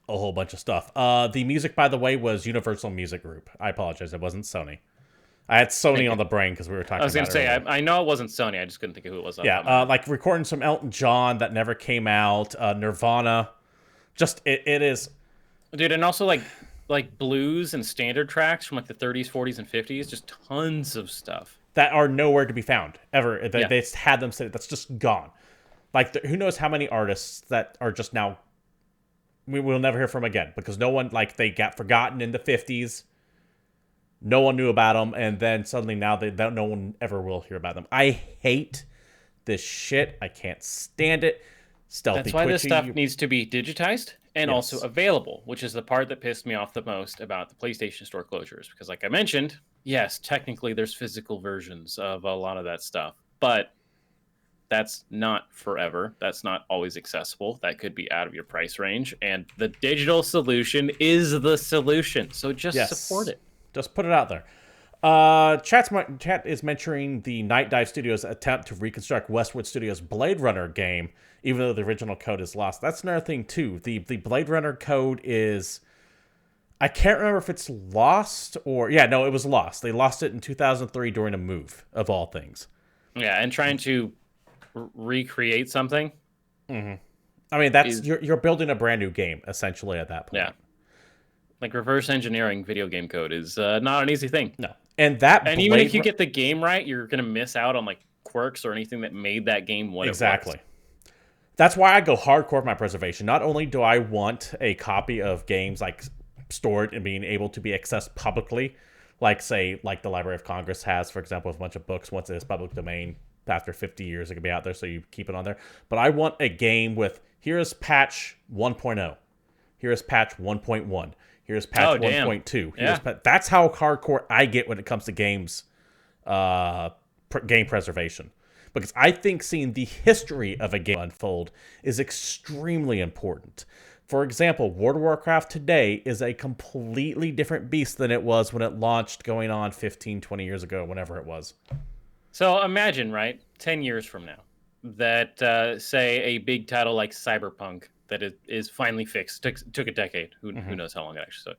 S1: a whole bunch of stuff. The music, by the way, was Universal Music Group. I apologize. It wasn't Sony. I had Sony on the brain because we were talking about it.
S2: I was going to say, I know it wasn't Sony. I just couldn't think of who it was.
S1: Yeah, like recording some Elton John that never came out, Nirvana. Just, it is...
S2: Dude, and also like blues and standard tracks from like the 30s, 40s, and 50s. Just tons of stuff.
S1: That are nowhere to be found, ever. They just had them sit. That's just gone. Like, who knows how many artists that are just now... We will never hear from again because no one, like, they got forgotten in the 50s. No one knew about them, and then suddenly now no one ever will hear about them. I hate this shit. I can't stand it. Stealthy
S2: That's why
S1: Twitchy,
S2: this stuff needs to be digitized and also available, which is the part that pissed me off the most about the PlayStation Store closures. Because like I mentioned, yes, technically there's physical versions of a lot of that stuff, but that's not forever. That's not always accessible. That could be out of your price range. And the digital solution is the solution. So just support it.
S1: Just put it out there. Chat is mentioning the Night Dive Studios' attempt to reconstruct Westwood Studios' Blade Runner game, even though the original code is lost. That's another thing, too. The Blade Runner code is... I can't remember if it's lost or... Yeah, no, it was lost. They lost it in 2003 during a move, of all things.
S2: Yeah, and trying to recreate something.
S1: Mm-hmm. I mean, that's you're building a brand new game, essentially, at that point.
S2: Yeah. Like, reverse engineering video game code is not an easy thing.
S1: No. And
S2: even if you get the game right, you're going to miss out on, like, quirks or anything that made that game what it was.
S1: Exactly. That's why I go hardcore with my preservation. Not only do I want a copy of games, like, stored and being able to be accessed publicly, like, say, like the Library of Congress has, for example, with a bunch of books. Once it is public domain, after 50 years, it can be out there, so you keep it on there. But I want a game with, here's patch 1.0. Here's patch 1.1. Here's patch 1.2.
S2: Yeah.
S1: That's how hardcore I get when it comes to games, game preservation. Because I think seeing the history of a game unfold is extremely important. For example, World of Warcraft today is a completely different beast than it was when it launched going on 15, 20 years ago, whenever it was.
S2: So imagine, right, 10 years from now, that, say, a big title like Cyberpunk that is finally fixed. Took a decade. Who knows how long it actually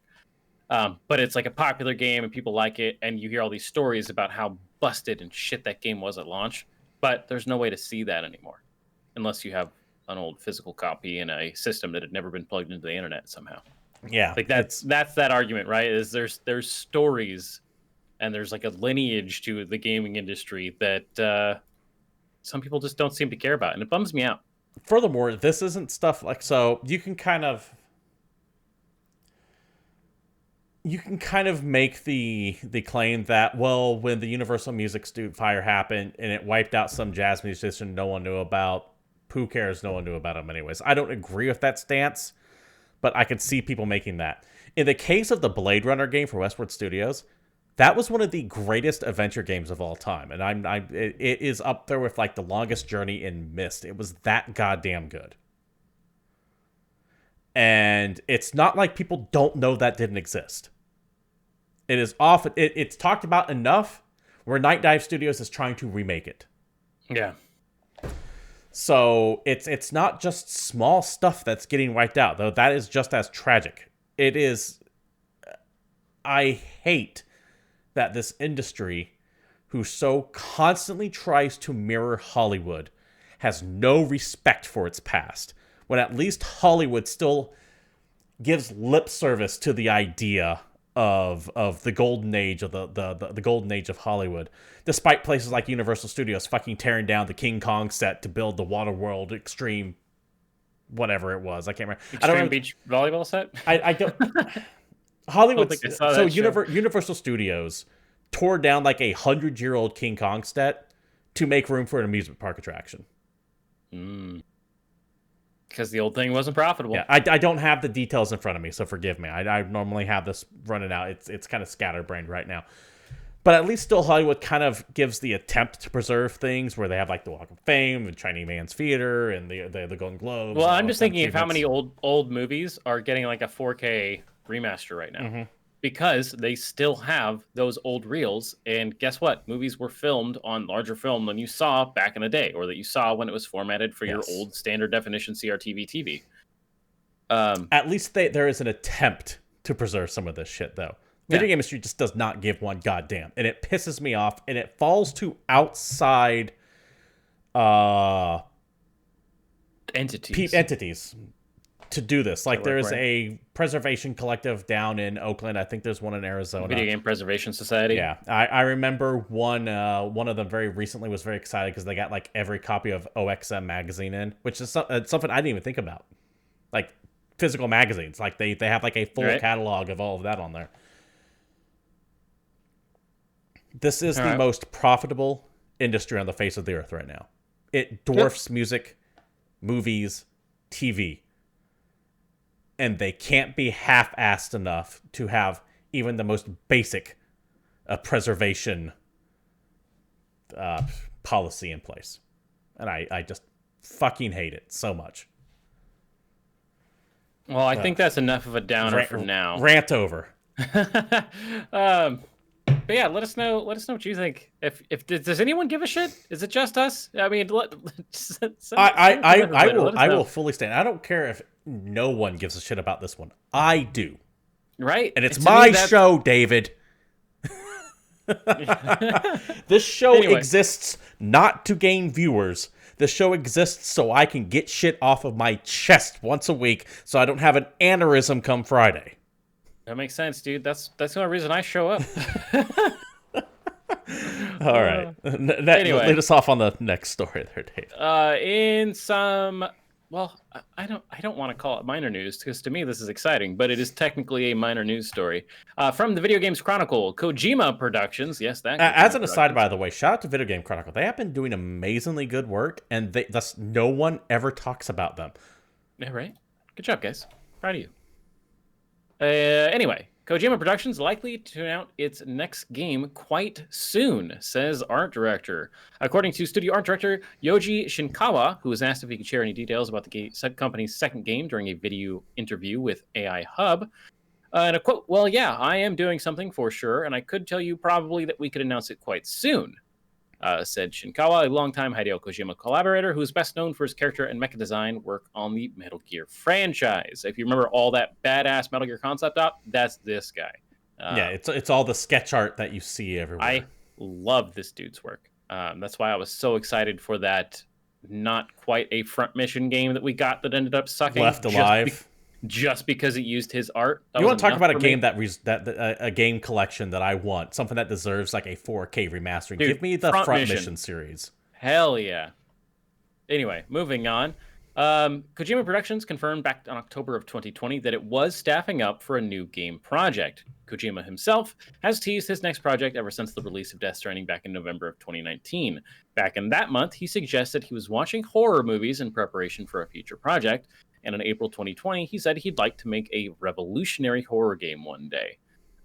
S2: took. But it's like a popular game and people like it, and you hear all these stories about how busted and shit that game was at launch. But there's no way to see that anymore unless you have an old physical copy in a system that had never been plugged into the internet somehow.
S1: Yeah.
S2: Like that's that argument, right? Is there's stories and there's like a lineage to the gaming industry that some people just don't seem to care about, and it bums me out.
S1: Furthermore, this isn't stuff like, so you can kind of make the claim that, well, when the Universal Music fire happened and it wiped out some jazz musician no one knew about, who cares? No one knew about him anyways. I don't agree with that stance, but I could see people making that. In the case of the Blade Runner game for Westwood Studios, that was one of the greatest adventure games of all time, and it is up there with like The Longest Journey in Myst. It was that goddamn good. And it's not like people don't know that didn't exist. It is often it's talked about enough where Night Dive Studios is trying to remake it.
S2: Yeah.
S1: So it's not just small stuff that's getting wiped out, though that is just as tragic. It is. I hate that this industry, who so constantly tries to mirror Hollywood, has no respect for its past, when at least Hollywood still gives lip service to the idea of the golden age of the golden age of Hollywood, despite places like Universal Studios fucking tearing down the King Kong set to build the Waterworld Extreme, whatever it was. I can't remember.
S2: Extreme Beach Volleyball set.
S1: I don't. Hollywood.
S2: So
S1: Universal Studios tore down like 100-year-old King Kong set to make room for an amusement park attraction.
S2: Because the old thing wasn't profitable.
S1: Yeah, I don't have the details in front of me, so forgive me. I normally have this running out. It's kind of scatterbrained right now. But at least still Hollywood kind of gives the attempt to preserve things, where they have like the Walk of Fame, the Chinese Man's Theater, and the Golden Globes.
S2: Well, I'm just thinking of how many old movies are getting like a 4K remaster right now. Because they still have those old reels, and guess what? Movies were filmed on larger film than you saw back in the day, or that you saw when it was formatted for your old standard definition CRTV TV.
S1: At least there is an attempt to preserve some of this shit, though. Video game industry just does not give one goddamn, and it pisses me off, and it falls to outside entities to do this. Like, there is a preservation collective down in Oakland. I think there's one in Arizona.
S2: Video Game Preservation Society.
S1: Yeah, I remember one of them very recently was very excited because they got like every copy of OXM magazine in, which is something I didn't even think about. Like physical magazines, like they have like a full catalog of all of that on there. This is the most profitable industry on the face of the earth right now. It dwarfs music, movies, TV. And they can't be half-assed enough to have even the most basic preservation policy in place. And I just fucking hate it so much.
S2: Well, I think that's enough of a downer for now.
S1: Rant over.
S2: But yeah, let us know what you think. If does anyone give a shit? Is it just us? I mean,
S1: I will fully stand. I don't care if no one gives a shit about this one. I do.
S2: Right?
S1: And it's my show, David. This show exists not to gain viewers. The show exists so I can get shit off of my chest once a week so I don't have an aneurysm come Friday.
S2: That makes sense, dude. That's the only reason I show up.
S1: All right.
S2: Anyway,
S1: lead us off on the next story there, Dave.
S2: In some, well, I don't want to call it minor news because to me this is exciting, but it is technically a minor news story. From the Video Games Chronicle, Kojima Productions. Yes, that.
S1: As an aside, by the way, shout out to Video Game Chronicle. They have been doing amazingly good work, and thus no one ever talks about them.
S2: Yeah, right. Good job, guys. Proud of you. Anyway, Kojima Productions likely to announce its next game quite soon, says art director. According to studio art director Yoji Shinkawa, who was asked if he could share any details about the company's second game during a video interview with AI Hub, and a quote, "Well, yeah, I am doing something for sure, and I could tell you probably that we could announce it quite soon," said Shinkawa, a longtime Hideo Kojima collaborator who is best known for his character and mecha design work on the Metal Gear franchise. If you remember all that badass Metal Gear concept art, that's this guy.
S1: Yeah, it's all the sketch art that you see everywhere.
S2: I love this dude's work. That's why I was so excited for that not quite a front mission game that we got that ended up sucking.
S1: Left Alive.
S2: Just because it used his art.
S1: You want to talk about a game a game collection that I want, something that deserves like a 4K remastering.
S2: Dude,
S1: give me the front mission series.
S2: Hell yeah. Anyway, moving on. Kojima Productions confirmed back in October of 2020 that it was staffing up for a new game project. Kojima himself has teased his next project ever since the release of Death Stranding back in November of 2019. Back in that month, he suggested he was watching horror movies in preparation for a future project. And in April 2020, he said he'd like to make a revolutionary horror game one day.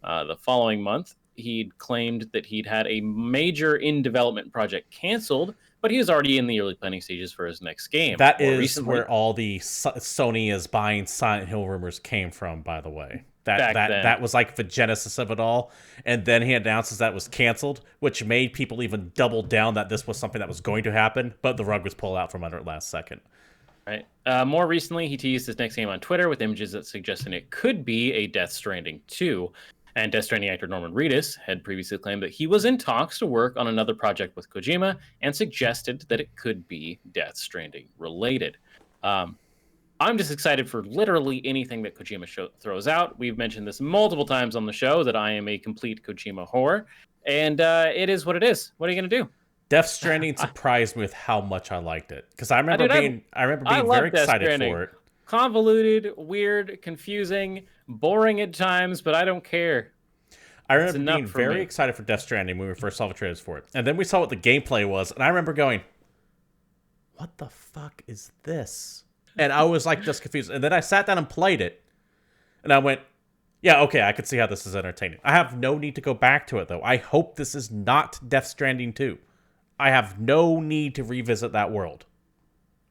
S2: The following month, he'd claimed that he'd had a major in-development project canceled, but he was already in the early planning stages for his next game.
S1: That is where all the Sony is buying Silent Hill rumors came from, by the way. That was like the genesis of it all. And then he announces that was canceled, which made people even double down that this was something that was going to happen, but the rug was pulled out from under it last second.
S2: Right. More recently, he teased his next game on Twitter with images that suggested it could be a Death Stranding 2. And Death Stranding actor Norman Reedus had previously claimed that he was in talks to work on another project with Kojima and suggested that it could be Death Stranding related. I'm just excited for literally anything that Kojima throws out. We've mentioned this multiple times on the show that I am a complete Kojima whore, and it is what it is. What are you going to do?
S1: Death Stranding surprised me with how much I liked it, because I remember being very excited for it.
S2: Convoluted, weird, confusing, boring at times, but I don't care.
S1: I remember being very excited for Death Stranding when we first saw the trailers for it, and then we saw what the gameplay was, and I remember going, "What the fuck is this?" And I was like just confused, and then I sat down and played it, and I went, "Yeah, okay, I could see how this is entertaining." I have no need to go back to it though. I hope this is not Death Stranding 2. I have no need to revisit that world.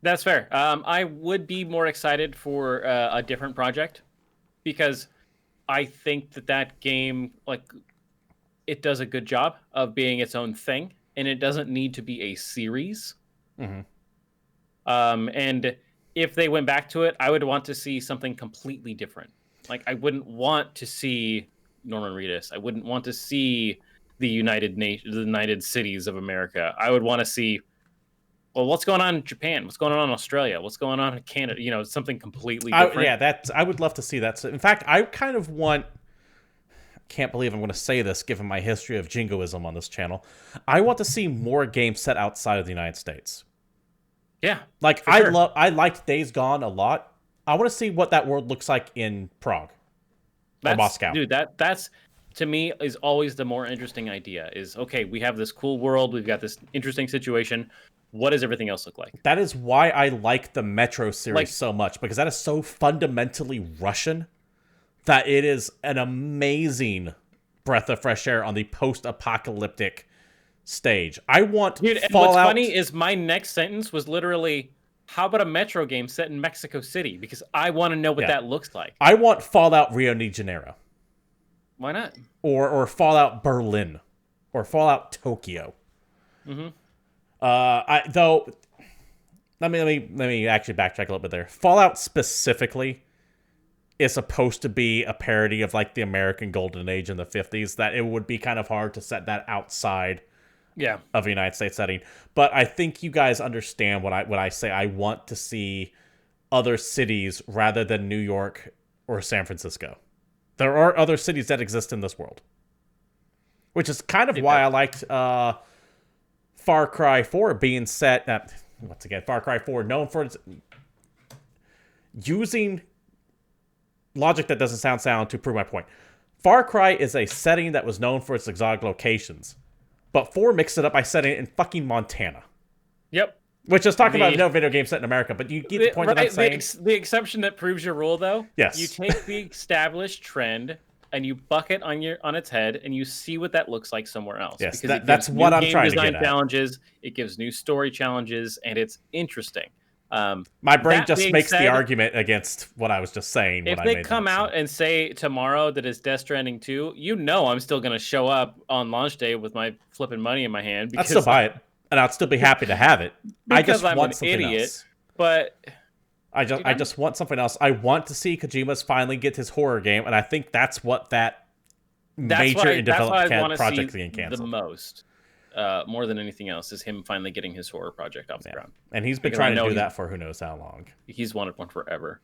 S2: That's fair. I would be more excited for a different project because I think that game, like, it does a good job of being its own thing, and it doesn't need to be a series.
S1: Mm-hmm.
S2: And if they went back to it, I would want to see something completely different. Like, I wouldn't want to see Norman Reedus. I wouldn't want to see the United Cities of America. I would want to see, well, what's going on in Japan? What's going on in Australia? What's going on in Canada? You know, something completely different.
S1: I would love to see that. So, in fact, I kind of want, I can't believe I'm going to say this given my history of jingoism on this channel. I want to see more games set outside of the United States.
S2: Yeah.
S1: Like, I liked Days Gone a lot. I want to see what that world looks like in Prague or Moscow.
S2: Dude, that's to me is always the more interesting idea is, okay, we have this cool world. We've got this interesting situation. What does everything else look like?
S1: That is why I like the Metro series so much, because that is so fundamentally Russian that it is an amazing breath of fresh air on the post-apocalyptic stage. I want
S2: Dude, and
S1: Fallout.
S2: What's funny is my next sentence was literally, how about a Metro game set in Mexico City? Because I want to know what that looks like.
S1: I want Fallout Rio de Janeiro.
S2: Why not?
S1: Or Fallout Berlin. Or Fallout Tokyo.
S2: Mm-hmm.
S1: Let me actually backtrack a little bit there. Fallout specifically is supposed to be a parody of like the American Golden Age in the 50s, that it would be kind of hard to set that outside of a United States setting. But I think you guys understand when I say I want to see other cities rather than New York or San Francisco. There are other cities that exist in this world. Which is kind of why I liked Far Cry 4 being set... once again, Far Cry 4, known for its using logic that doesn't sound sound to prove my point. Far Cry is a setting that was known for its exotic locations. But 4 mixed it up by setting it in fucking Montana.
S2: Yep.
S1: Which is talking about no video game set in America, but you get the point that I'm saying.
S2: The exception that proves your rule, though.
S1: Yes.
S2: You take the established trend and you buck it on its head, and you see what that looks like somewhere else.
S1: Yes,
S2: because
S1: that's what I'm trying to get at.
S2: Challenges, it gives new story challenges, and it's interesting.
S1: My brain just makes the argument against what I was just saying.
S2: If they come out and say tomorrow that it's Death Stranding 2, I'm still going to show up on launch day with my flipping money in my hand.
S1: I'd still buy it, and I'd still be happy to have it. I just want something else.
S2: But
S1: I just want something else. I want to see Kojima's finally get his horror game, and I think that's what that major in development project getting canceled
S2: the most. More than anything else is him finally getting his horror project off the ground.
S1: And he's been trying to do that for who knows how long.
S2: He's wanted one forever.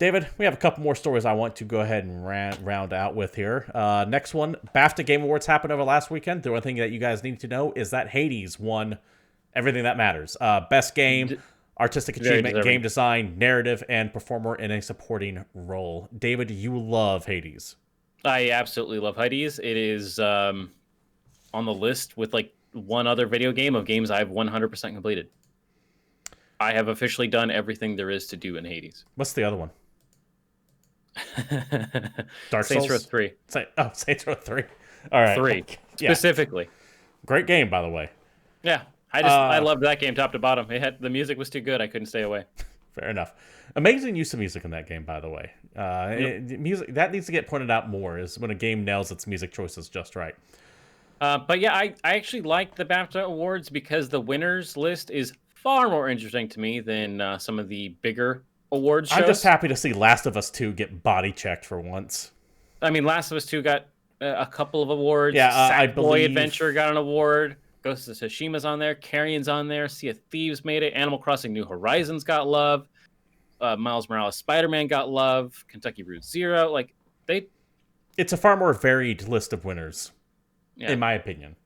S1: David, we have a couple more stories I want to go ahead and round out with here. Next one, BAFTA Game Awards happened over last weekend. The only thing that you guys need to know is that Hades won everything that matters. Best game, artistic achievement, game design, narrative, and performer in a supporting role. David, you love Hades.
S2: I absolutely love Hades. It is on the list with like one other video game of games I've 100% completed. I have officially done everything there is to do in Hades.
S1: What's the other one? Dark
S2: Saints
S1: Souls?
S2: Row 3.
S1: Saints Row 3. All right.
S2: 3. Specifically.
S1: Great game, by the way.
S2: Yeah. I loved that game top to bottom. The music was too good. I couldn't stay away.
S1: Fair enough. Amazing use of music in that game, by the way. Music that needs to get pointed out more is when a game nails its music choices just right.
S2: But yeah, I actually like the BAFTA awards because the winners list is far more interesting to me than some of the bigger awards shows.
S1: I'm just happy to see Last of Us 2 get body checked for once.
S2: I mean, Last of Us 2 got a couple of awards.
S1: Yeah, I
S2: Sackboy
S1: believe...
S2: Adventure got an award. Ghost of Tsushima's on there. Carrion's on there. Sea of Thieves made it. Animal Crossing New Horizons got love. Miles Morales Spider-Man got love. Kentucky Route Zero.
S1: It's a far more varied list of winners, in my opinion.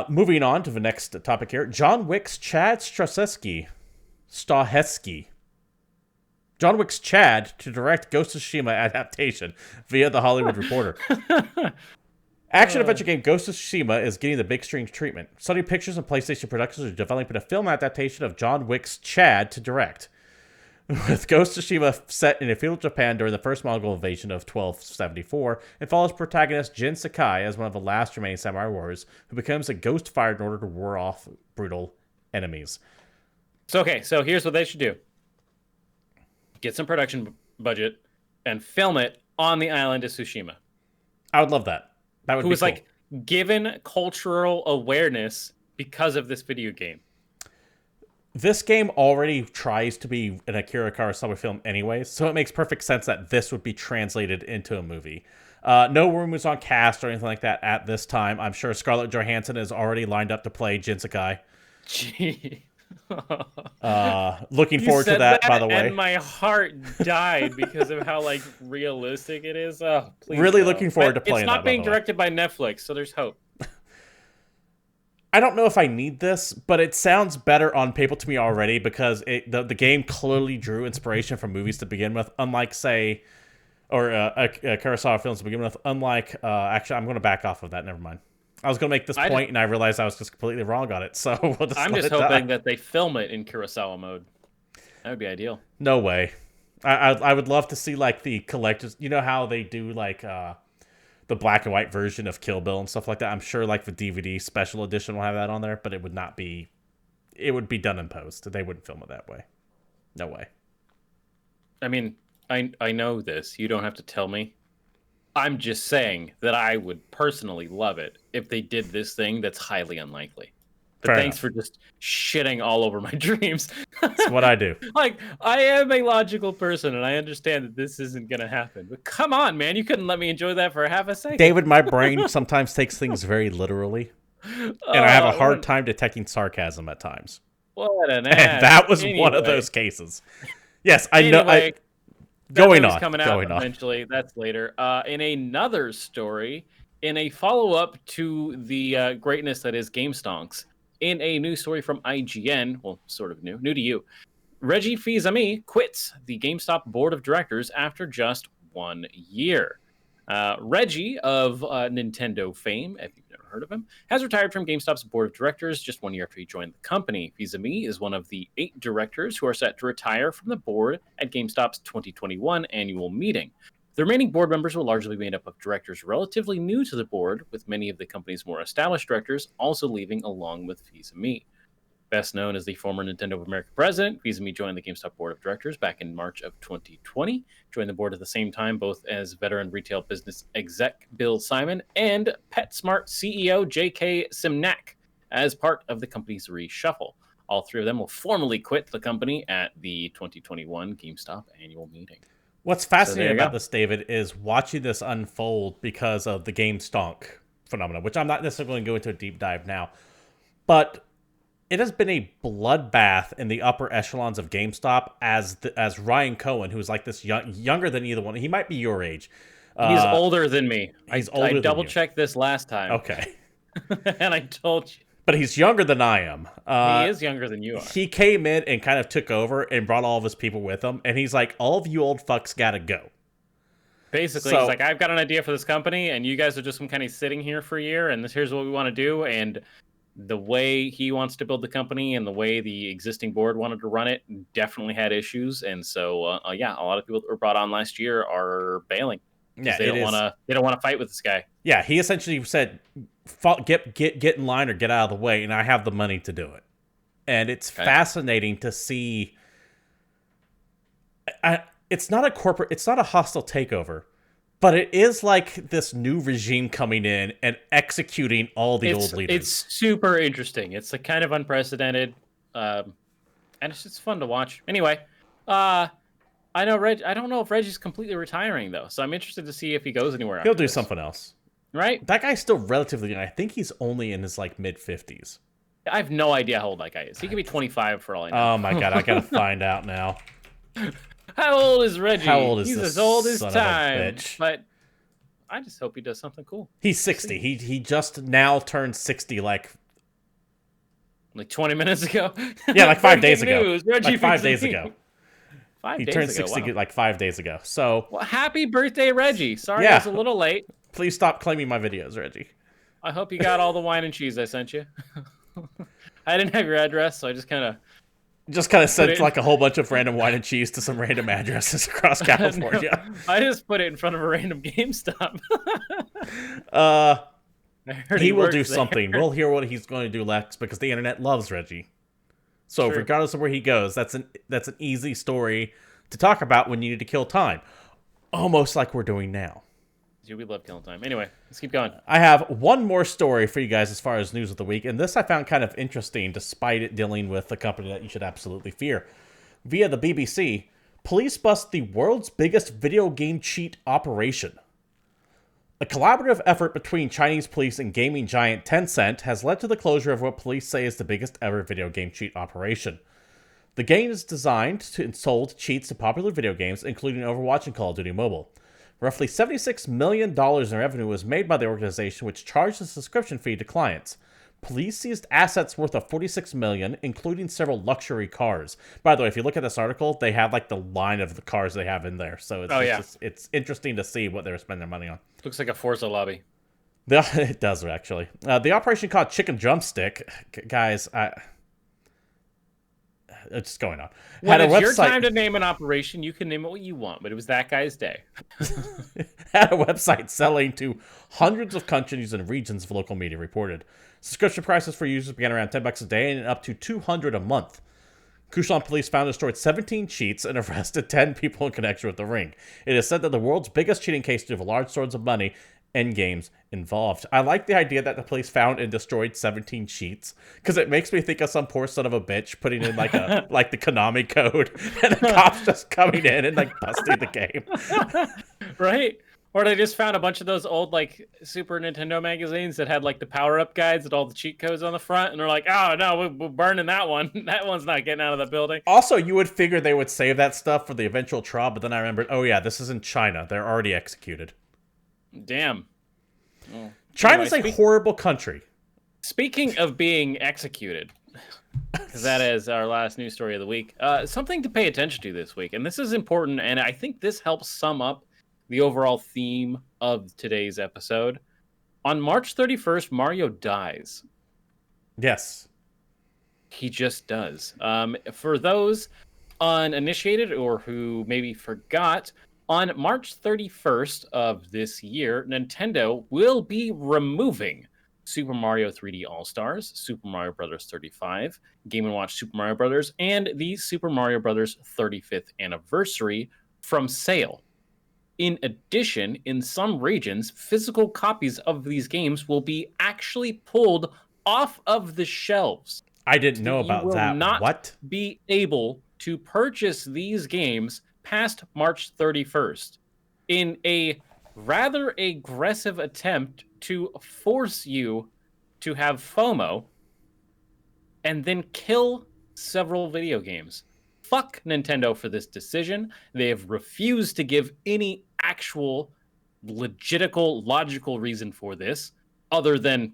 S1: Moving on to the next topic here. John Wick's Chad Stahelski. John Wick's Chad to direct Ghost of Tsushima adaptation via The Hollywood Reporter. Action-adventure game Ghost of Tsushima is getting the big screen treatment. Sony Pictures and PlayStation Productions are developing a film adaptation of John Wick's Chad to direct. With Ghost of Tsushima set in a feudal Japan during the first Mongol invasion of 1274, it follows protagonist Jin Sakai as one of the last remaining samurai warriors who becomes a ghost fired in order to ward off brutal enemies.
S2: So here's what they should do. Get some production budget and film it on the island of Tsushima.
S1: I would love that. That would be cool.
S2: Given cultural awareness because of this video game.
S1: This game already tries to be an Akira Kurosawa film anyways, so it makes perfect sense that this would be translated into a movie. No rumors on cast or anything like that at this time. I'm sure Scarlett Johansson is already lined up to play Jin Sakai.
S2: Gee.
S1: Looking forward to that, by the way.
S2: And my heart died because of how realistic it is. Oh, please.
S1: Really looking forward to playing that.
S2: It's not being directed by Netflix, so there's hope.
S1: I don't know if I need this, but it sounds better on paper to me already because the game clearly drew inspiration from movies to begin with, unlike, say, or Kurosawa films to begin with, unlike, actually, I'm going to back off of that, never mind. I was going to make this point, and I realized I was just completely wrong on it, so I'm just
S2: hoping that they film it in Kurosawa mode. That would be ideal.
S1: No way. I would love to see, the collectors, you know how they do, the black and white version of Kill Bill and stuff like that. I'm sure the DVD special edition will have that on there, but it would not be. It would be done in post. They wouldn't film it that way. No way.
S2: I mean, I know this. You don't have to tell me. I'm just saying that I would personally love it if they did this thing that's highly unlikely. But thanks for just shitting all over my dreams.
S1: That's what I do.
S2: I am a logical person, and I understand that this isn't going to happen. But come on, man. You couldn't let me enjoy that for half a second.
S1: David, my brain sometimes takes things very literally. And I have a hard time detecting sarcasm at times.
S2: What an ass.
S1: And that was one of those cases. Yes, I know. Going on.
S2: Coming out eventually. That's later. In another story, in a follow-up to the greatness that is GameStonks, in a new story from IGN, well, sort of new to you, Reggie Fils-Aimé quits the GameStop board of directors after just 1 year. Reggie of Nintendo fame, if you've never heard of him, has retired from GameStop's board of directors just 1 year after he joined the company. Fils-Aimé is one of the 8 directors who are set to retire from the board at GameStop's 2021 annual meeting. The remaining board members will largely be made up of directors relatively new to the board, with many of the company's more established directors also leaving along with Fils-Aimé. Best known as the former Nintendo of America president, Fils-Aimé joined the GameStop board of directors back in March of 2020. Joined the board at the same time, both as veteran retail business exec Bill Simon and PetSmart CEO J.K. Simnak as part of the company's reshuffle. All 3 of them will formally quit the company at the 2021 GameStop annual meeting.
S1: What's fascinating about this, David, is watching this unfold because of the game stonk phenomenon, which I'm not necessarily going to go into a deep dive now. But it has been a bloodbath in the upper echelons of GameStop as Ryan Cohen, who's like this younger than either one. He might be your age.
S2: He's older than me. I double-checked this last time.
S1: Okay.
S2: And I told you.
S1: But he's younger than I am.
S2: He is younger than you are.
S1: He came in and kind of took over and brought all of his people with him. And he's like, all of you old fucks gotta go.
S2: Basically, he's like, I've got an idea for this company, and you guys are just kind of sitting here for a year, and here's what we want to do. And the way he wants to build the company and the way the existing board wanted to run it definitely had issues. And so, a lot of people that were brought on last year are bailing. Yeah, they don't want to fight with this guy.
S1: Yeah, he essentially said, get in line or get out of the way, and I have the money to do it. And it's fascinating to see. It's not a hostile takeover, but it is like this new regime coming in and executing all the old leaders.
S2: It's super interesting. It's like kind of unprecedented, and it's just fun to watch. Anyway, I know I don't know if Reggie's completely retiring though, so I'm interested to see if he goes anywhere.
S1: He'll do something else,
S2: right?
S1: That guy's still relatively young. I think he's only in his like mid-50s.
S2: I have no idea how old that guy is. He could be 25 for all I know.
S1: Oh my god, I gotta find out now.
S2: How old is Reggie?
S1: How old is
S2: He's
S1: this
S2: as old as
S1: son
S2: time.
S1: Of a bitch?
S2: But I just hope he does something cool.
S1: He's 60. He just now turned 60 like
S2: 20 minutes ago.
S1: Yeah, like 5 days ago.
S2: Reggie
S1: like 5 days ago.
S2: 5 days
S1: he turned
S2: ago,
S1: 60
S2: wow.
S1: like 5 days ago. So
S2: well, happy birthday, Reggie. Sorry I was a little late.
S1: Please stop claiming my videos, Reggie.
S2: I hope you got all the wine and cheese I sent you. I didn't have your address, so I just kind of
S1: sent like a whole bunch of random wine and cheese to some random addresses across California.
S2: No, I just put it in front of a random GameStop.
S1: He will do something. We'll hear what he's going to do next because the internet loves Reggie. So regardless of where he goes, that's an easy story to talk about when you need to kill time. Almost like we're doing now.
S2: We love killing time. Anyway, let's keep going.
S1: I have one more story for you guys as far as news of the week, and this I found kind of interesting despite it dealing with a company that you should absolutely fear. Via the BBC, police bust the world's biggest video game cheat operation. A collaborative effort between Chinese police and gaming giant Tencent has led to the closure of what police say is the biggest ever video game cheat operation. The game is designed and sold cheats to popular video games, including Overwatch and Call of Duty Mobile. Roughly $76 million in revenue was made by the organization, which charged a subscription fee to clients. Police seized assets worth of $46 million, including several luxury cars. By the way, if you look at this article, they have like the line of the cars they have in there. So it's interesting to see what they're spending their money on.
S2: Looks like a Forza lobby.
S1: It does, actually. The operation called Chicken Drumstick, guys, it's going on.
S2: When it's your time to name an operation, you can name it what you want, but it was that guy's day.
S1: Had a website selling to hundreds of countries and regions, of local media reported. Subscription prices for users began around $10 a day and up to $200 a month. Kushan police found and destroyed 17 cheats and arrested 10 people in connection with the ring. It is said that the world's biggest cheating case to have large swords of money and games involved. I like the idea that the police found and destroyed 17 cheats because it makes me think of some poor son of a bitch putting in like a like the Konami code and the cops just coming in and like busting the game.
S2: Right? Or they just found a bunch of those old like Super Nintendo magazines that had like the power-up guides with all the cheat codes on the front, and they're like, oh no, we're burning that one. That one's not getting out of the building.
S1: Also, you would figure they would save that stuff for the eventual trial, but then I remembered, oh yeah, this is in China. They're already executed.
S2: Damn.
S1: Well, China's a horrible country.
S2: Speaking of being executed, because that is our last news story of the week, something to pay attention to this week, and this is important, and I think this helps sum up the overall theme of today's episode. On March 31st, Mario dies.
S1: Yes.
S2: He just does. For those uninitiated or who maybe forgot, on March 31st of this year, Nintendo will be removing Super Mario 3D All-Stars, Super Mario Bros. 35, Game & Watch Super Mario Bros., and the Super Mario Bros. 35th Anniversary from sale. In addition, in some regions, physical copies of these games will be actually pulled off of the shelves.
S1: I didn't
S2: So
S1: know
S2: you
S1: about
S2: will
S1: that.
S2: not
S1: What?
S2: be able to purchase these games past March 31st in a rather aggressive attempt to force you to have FOMO and then kill several video games. Fuck Nintendo for this decision. They have refused to give any actual logical reason for this other than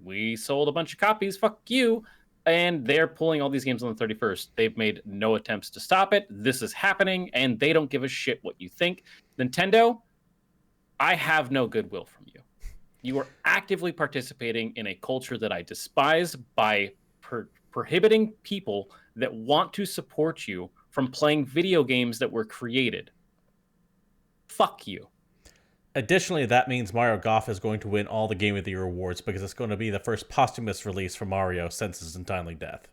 S2: we sold a bunch of copies, fuck you. And they're pulling all these games on the 31st. They've made no attempts to stop it. This is happening, and they don't give a shit what you think. Nintendo, I have no goodwill from you. You are actively participating in a culture that I despise by prohibiting people that want to support you from playing video games that were created. Fuck you.
S1: Additionally, that means Mario Golf is going to win all the Game of the Year awards because it's going to be the first posthumous release for Mario since his untimely death.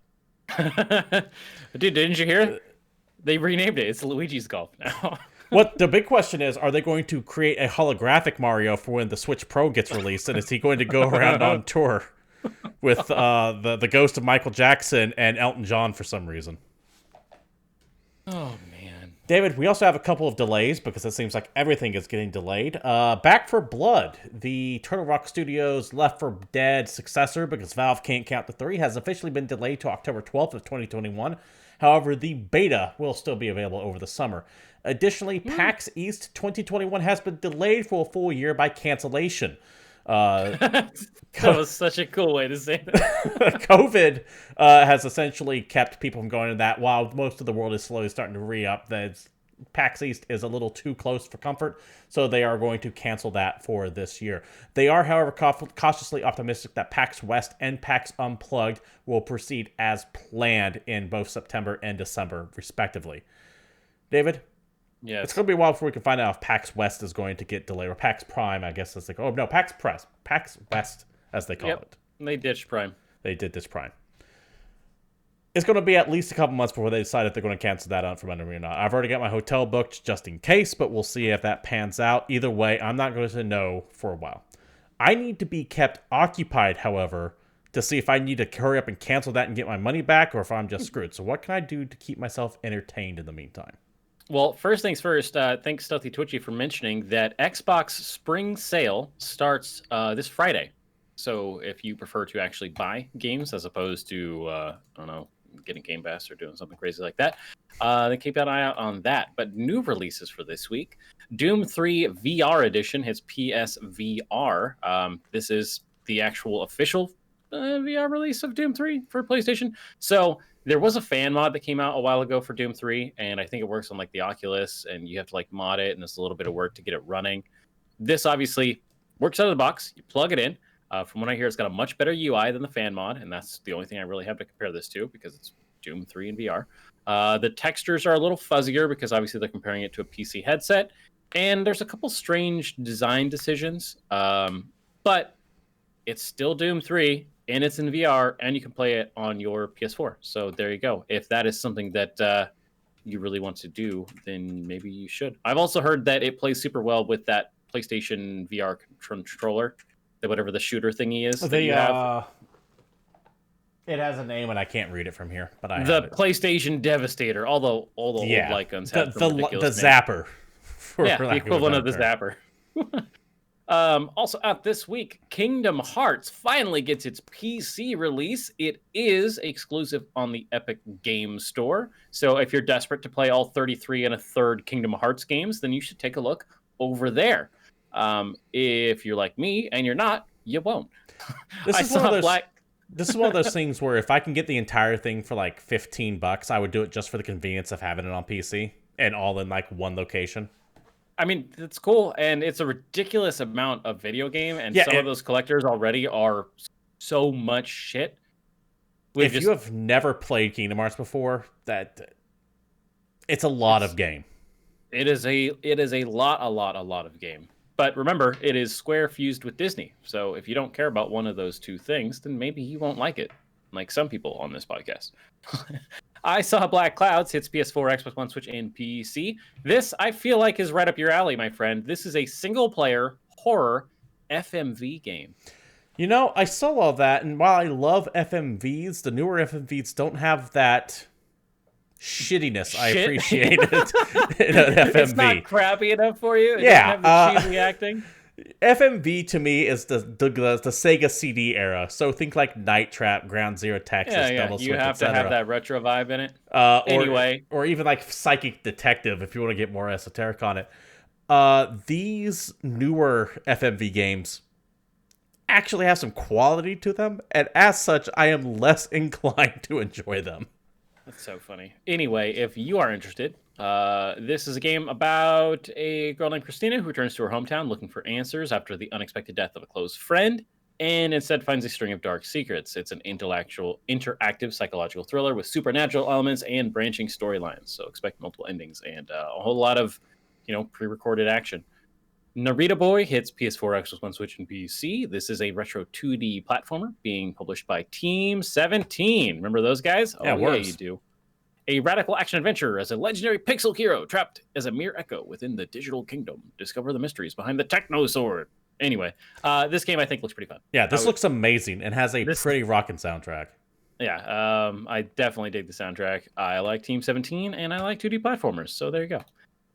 S2: Dude, didn't you hear? They renamed it. It's Luigi's Golf now.
S1: What the big question is, are they going to create a holographic Mario for when the Switch Pro gets released? And is he going to go around on tour with the ghost of Michael Jackson and Elton John for some reason?
S2: Oh, man.
S1: David, we also have a couple of delays because it seems like everything is getting delayed. Back 4 Blood, the Turtle Rock Studios Left 4 Dead successor, because Valve can't count to 3, has officially been delayed to October 12th of 2021. However, the beta will still be available over the summer. Additionally, PAX East 2021 has been delayed for a full year by cancellation.
S2: That was such a cool way to say that.
S1: COVID has essentially kept people from going to that, while most of the world is slowly starting to re-up. PAX East is a little too close for comfort, so they are going to cancel that for this year. They are, however, cautiously optimistic that PAX West and PAX Unplugged will proceed as planned in both September and December, respectively. David?
S2: Yes.
S1: It's going to be a while before we can find out if PAX West is going to get delayed, or PAX Prime, I guess it's like, oh no, PAX West, as they call it.
S2: They ditched Prime.
S1: They did this Prime. It's going to be at least a couple months before they decide if they're going to cancel that out from under me or not. I've already got my hotel booked just in case, but we'll see if that pans out. Either way, I'm not going to know for a while. I need to be kept occupied, however, to see if I need to hurry up and cancel that and get my money back, or if I'm just screwed. So what can I do to keep myself entertained in the meantime?
S2: Well, first things first, thanks Stealthy Twitchy for mentioning that Xbox Spring Sale starts this Friday. So if you prefer to actually buy games as opposed to, I don't know, getting Game Pass or doing something crazy like that, then keep an eye out on that. But new releases for this week, Doom 3 VR Edition hits PSVR. This is the actual official VR release of Doom 3 for PlayStation. So there was a fan mod that came out a while ago for Doom 3, and I think it works on like the Oculus, and you have to like mod it, and it's a little bit of work to get it running. This obviously works out of the box. You plug it in. From what I hear, it's got a much better UI than the fan mod, and that's the only thing I really have to compare this to because it's Doom 3 in VR. The textures are a little fuzzier because obviously they're comparing it to a PC headset, and there's a couple strange design decisions, but it's still Doom 3, and it's in VR, and you can play it on your PS4. So there you go. If that is something that you really want to do, then maybe you should. I've also heard that it plays super well with that PlayStation VR controller, whatever the shooter thingy is.
S1: It has a name, and I can't read it from here. But I
S2: the
S1: have it.
S2: PlayStation Devastator. All the old light guns have
S1: the Zapper.
S2: The equivalent of the Zapper. Also out this week, Kingdom Hearts finally gets its PC release. It is exclusive on the Epic Game Store. So if you're desperate to play all 33 and a third Kingdom Hearts games, then you should take a look over there. If you're like me and you're not, you won't.
S1: This is one of those things where if I can get the entire thing for like $15, I would do it just for the convenience of having it on PC and all in like one location.
S2: I mean, it's cool, and it's a ridiculous amount of video game, and some of those collectors already are so much shit.
S1: If you have never played Kingdom Hearts before, it's a lot of game.
S2: It is a lot of game. But remember, it is Square fused with Disney. So if you don't care about one of those two things, then maybe you won't like it, like some people on this podcast. I Saw Black Clouds hits PS4, Xbox One, Switch, and PC. This, I feel like, is right up your alley, my friend. This is a single-player horror FMV game.
S1: You know, I saw all that, and while I love FMVs, the newer FMVs don't have that shittiness I appreciated in an FMV.
S2: It's not crappy enough for you? It
S1: yeah.
S2: doesn't have the cheesy acting?
S1: FMV to me is the Sega CD era. So think like Night Trap, Ground Zero Texas, Double Switch,
S2: you have to have that retro vibe in it.
S1: Anyway. Or even like Psychic Detective if you want to get more esoteric on it. These newer FMV games actually have some quality to them, and as such, I am less inclined to enjoy them.
S2: That's so funny. Anyway, if you are interested, this is a game about a girl named Christina who returns to her hometown looking for answers after the unexpected death of a close friend, and instead finds a string of dark secrets. It's an interactive psychological thriller with supernatural elements and branching storylines. So expect multiple endings and a whole lot of, pre-recorded action. Narita Boy hits PS4, Xbox One, Switch, and PC. This is a retro 2D platformer being published by Team 17. Remember those guys?
S1: Yeah,
S2: you do. A radical action adventure as a legendary pixel hero trapped as a mere echo within the digital kingdom. Discover the mysteries behind the Techno Sword. Anyway, this game I think looks pretty fun.
S1: Yeah, this looks amazing and has a pretty rocking soundtrack.
S2: Yeah, I definitely dig the soundtrack. I like Team 17 and I like 2D platformers, so there you go.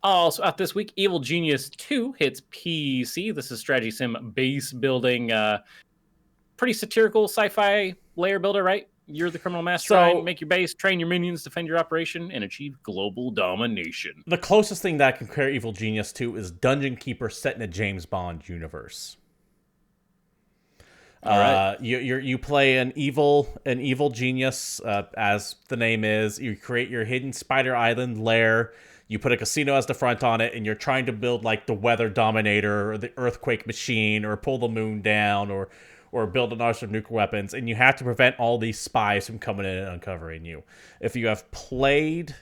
S2: Also out this week, Evil Genius 2 hits PC. This is strategy sim base building, pretty satirical sci-fi layer builder, right? You're the criminal mastermind, make your base, train your minions, defend your operation, and achieve global domination.
S1: The closest thing that I can compare Evil Genius to is Dungeon Keeper set in a James Bond universe. All right. You play an evil genius, as the name is. You create your hidden Spider Island lair. You put a casino as the front on it, and you're trying to build like the Weather Dominator or the Earthquake Machine or pull the moon down or build an arsenal of nuclear weapons, and you have to prevent all these spies from coming in and uncovering you. If you have played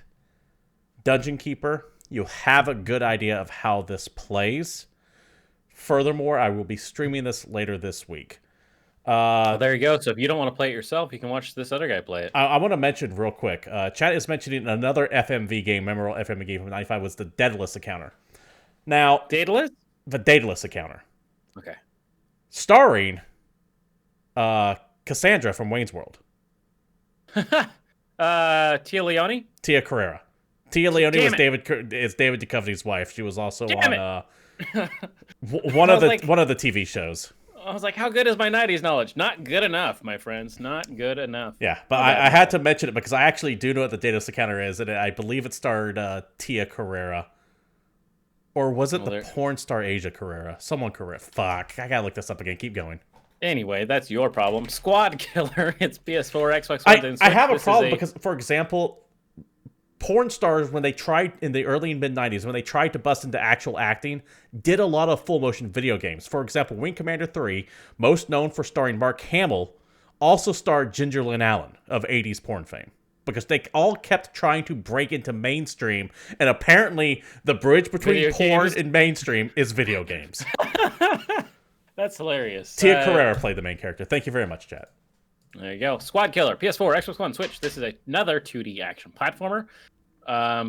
S1: Dungeon Keeper, you have a good idea of how this plays. Furthermore, I will be streaming this later this week.
S2: There you go. So if you don't want to play it yourself, you can watch this other guy play it.
S1: I want to mention real quick. Chat is mentioning another FMV game, memorable FMV game from '95 was the Daedalus Encounter. Now,
S2: Daedalus?
S1: The Daedalus Encounter.
S2: Okay.
S1: Starring Cassandra from Wayne's World.
S2: Tia Leone?
S1: Tia Carrera. Tia Leone is David Duchovny's wife. She was also on one of the TV shows.
S2: I was like, how good is my 90s knowledge? Not good enough, my friends. Not good enough.
S1: Yeah, but I had to mention it because I actually do know what the Daedalus Encounter is, and I believe it starred Tia Carrera. Or was it the porn star Asia Carrera? Someone Carrera. Fuck, I gotta look this up again. Keep going.
S2: Anyway, that's your problem. Squad Killer. It's PS4, Xbox One, and Switch.
S1: I have a problem because, for example, porn stars, when they tried in the early and mid-90s, when they tried to bust into actual acting, did a lot of full-motion video games. For example, Wing Commander 3, most known for starring Mark Hamill, also starred Ginger Lynn Allen of 80s porn fame. Because they all kept trying to break into mainstream, and apparently the bridge between porn and mainstream is video games.
S2: That's hilarious.
S1: Tia Carrera played the main character. Thank you very much, chat.
S2: There you go. Squad Killer, PS4, Xbox One, Switch. This is another 2D action platformer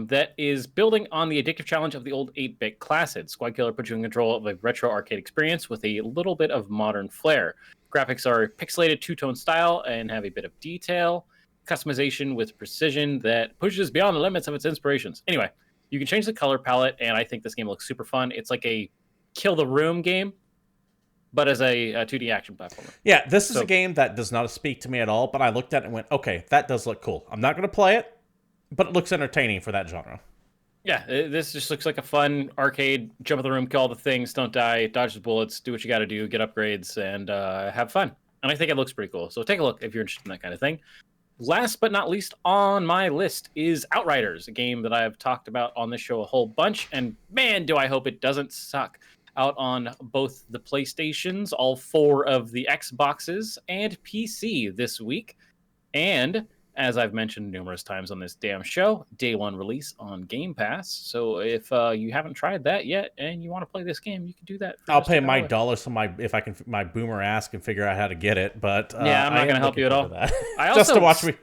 S2: that is building on the addictive challenge of the old 8-bit classic. Squad Killer puts you in control of a retro arcade experience with a little bit of modern flair. Graphics are pixelated two-tone style and have a bit of detail. Customization with precision that pushes beyond the limits of its inspirations. Anyway, you can change the color palette, and I think this game looks super fun. It's like a kill the room game, but as a 2D action platformer.
S1: Yeah, this is a game that does not speak to me at all, but I looked at it and went, okay, that does look cool. I'm not going to play it, but it looks entertaining for that genre.
S2: Yeah, this just looks like a fun arcade, jump in the room, kill all the things, don't die, dodge the bullets, do what you got to do, get upgrades, and have fun. And I think it looks pretty cool. So take a look if you're interested in that kind of thing. last but not least on my list is Outriders, a game that I've talked about on this show a whole bunch. And man, do I hope it doesn't suck. Out on both the PlayStations, all 4 of the Xboxes, and PC this week. And as I've mentioned numerous times on this damn show, day 1 release on Game Pass. So if you haven't tried that yet and you want to play this game, you can do that.
S1: I'll pay my dollars so my boomer ass can figure out how to get it. But
S2: yeah, I'm not going to help you at all.
S1: I also, just to watch me.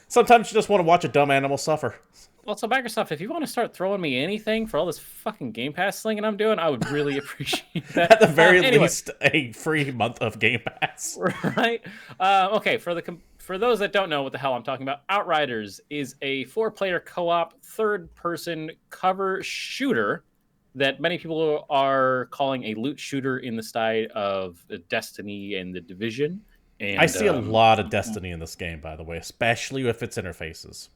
S1: Sometimes you just want to watch a dumb animal suffer.
S2: Well, so Microsoft, if you want to start throwing me anything for all this fucking Game Pass slinging I'm doing, I would really appreciate that.
S1: At the very least, a free month of Game Pass.
S2: Right? Okay, for those that don't know what the hell I'm talking about, Outriders is a 4-player co-op, third-person cover shooter that many people are calling a loot shooter in the style of Destiny and The Division. And
S1: I see a lot of Destiny in this game, by the way, especially with its interfaces.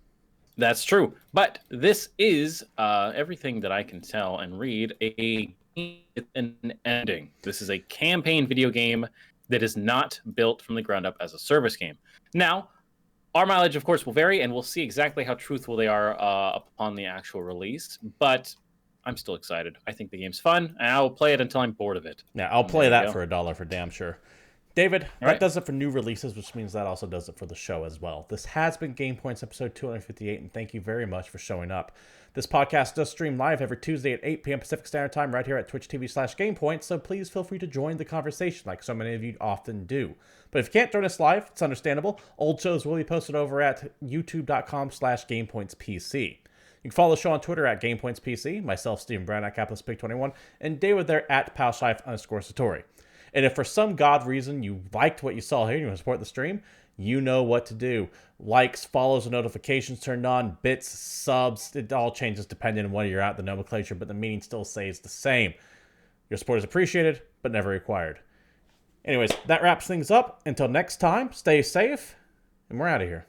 S2: That's true. But this is, everything that I can tell and read, an ending. This is a campaign video game that is not built from the ground up as a service game. Now, our mileage, of course, will vary, and we'll see exactly how truthful they are upon the actual release. But I'm still excited. I think the game's fun, and I will play it until I'm bored of it.
S1: Yeah, I'll play that for $1 for damn sure. David, that does it for new releases, which means that also does it for the show as well. This has been GamePoints episode 258, and thank you very much for showing up. This podcast does stream live every Tuesday at 8 p.m. Pacific Standard Time right here at twitch.tv/GamePoints, so please feel free to join the conversation like so many of you often do. But if you can't join us live, it's understandable. Old shows will be posted over at youtube.com/GamePointsPC. You can follow the show on Twitter at GamePointsPC, myself, Stephen Brown at CapitalistPig21, and David there at Palshif_Satori. And if for some god reason you liked what you saw here and you want to support the stream, you know what to do. Likes, follows, and notifications turned on, bits, subs, it all changes depending on where you're at, the nomenclature, but the meaning still stays the same. Your support is appreciated, but never required. Anyways, that wraps things up. Until next time, stay safe, and we're out of here.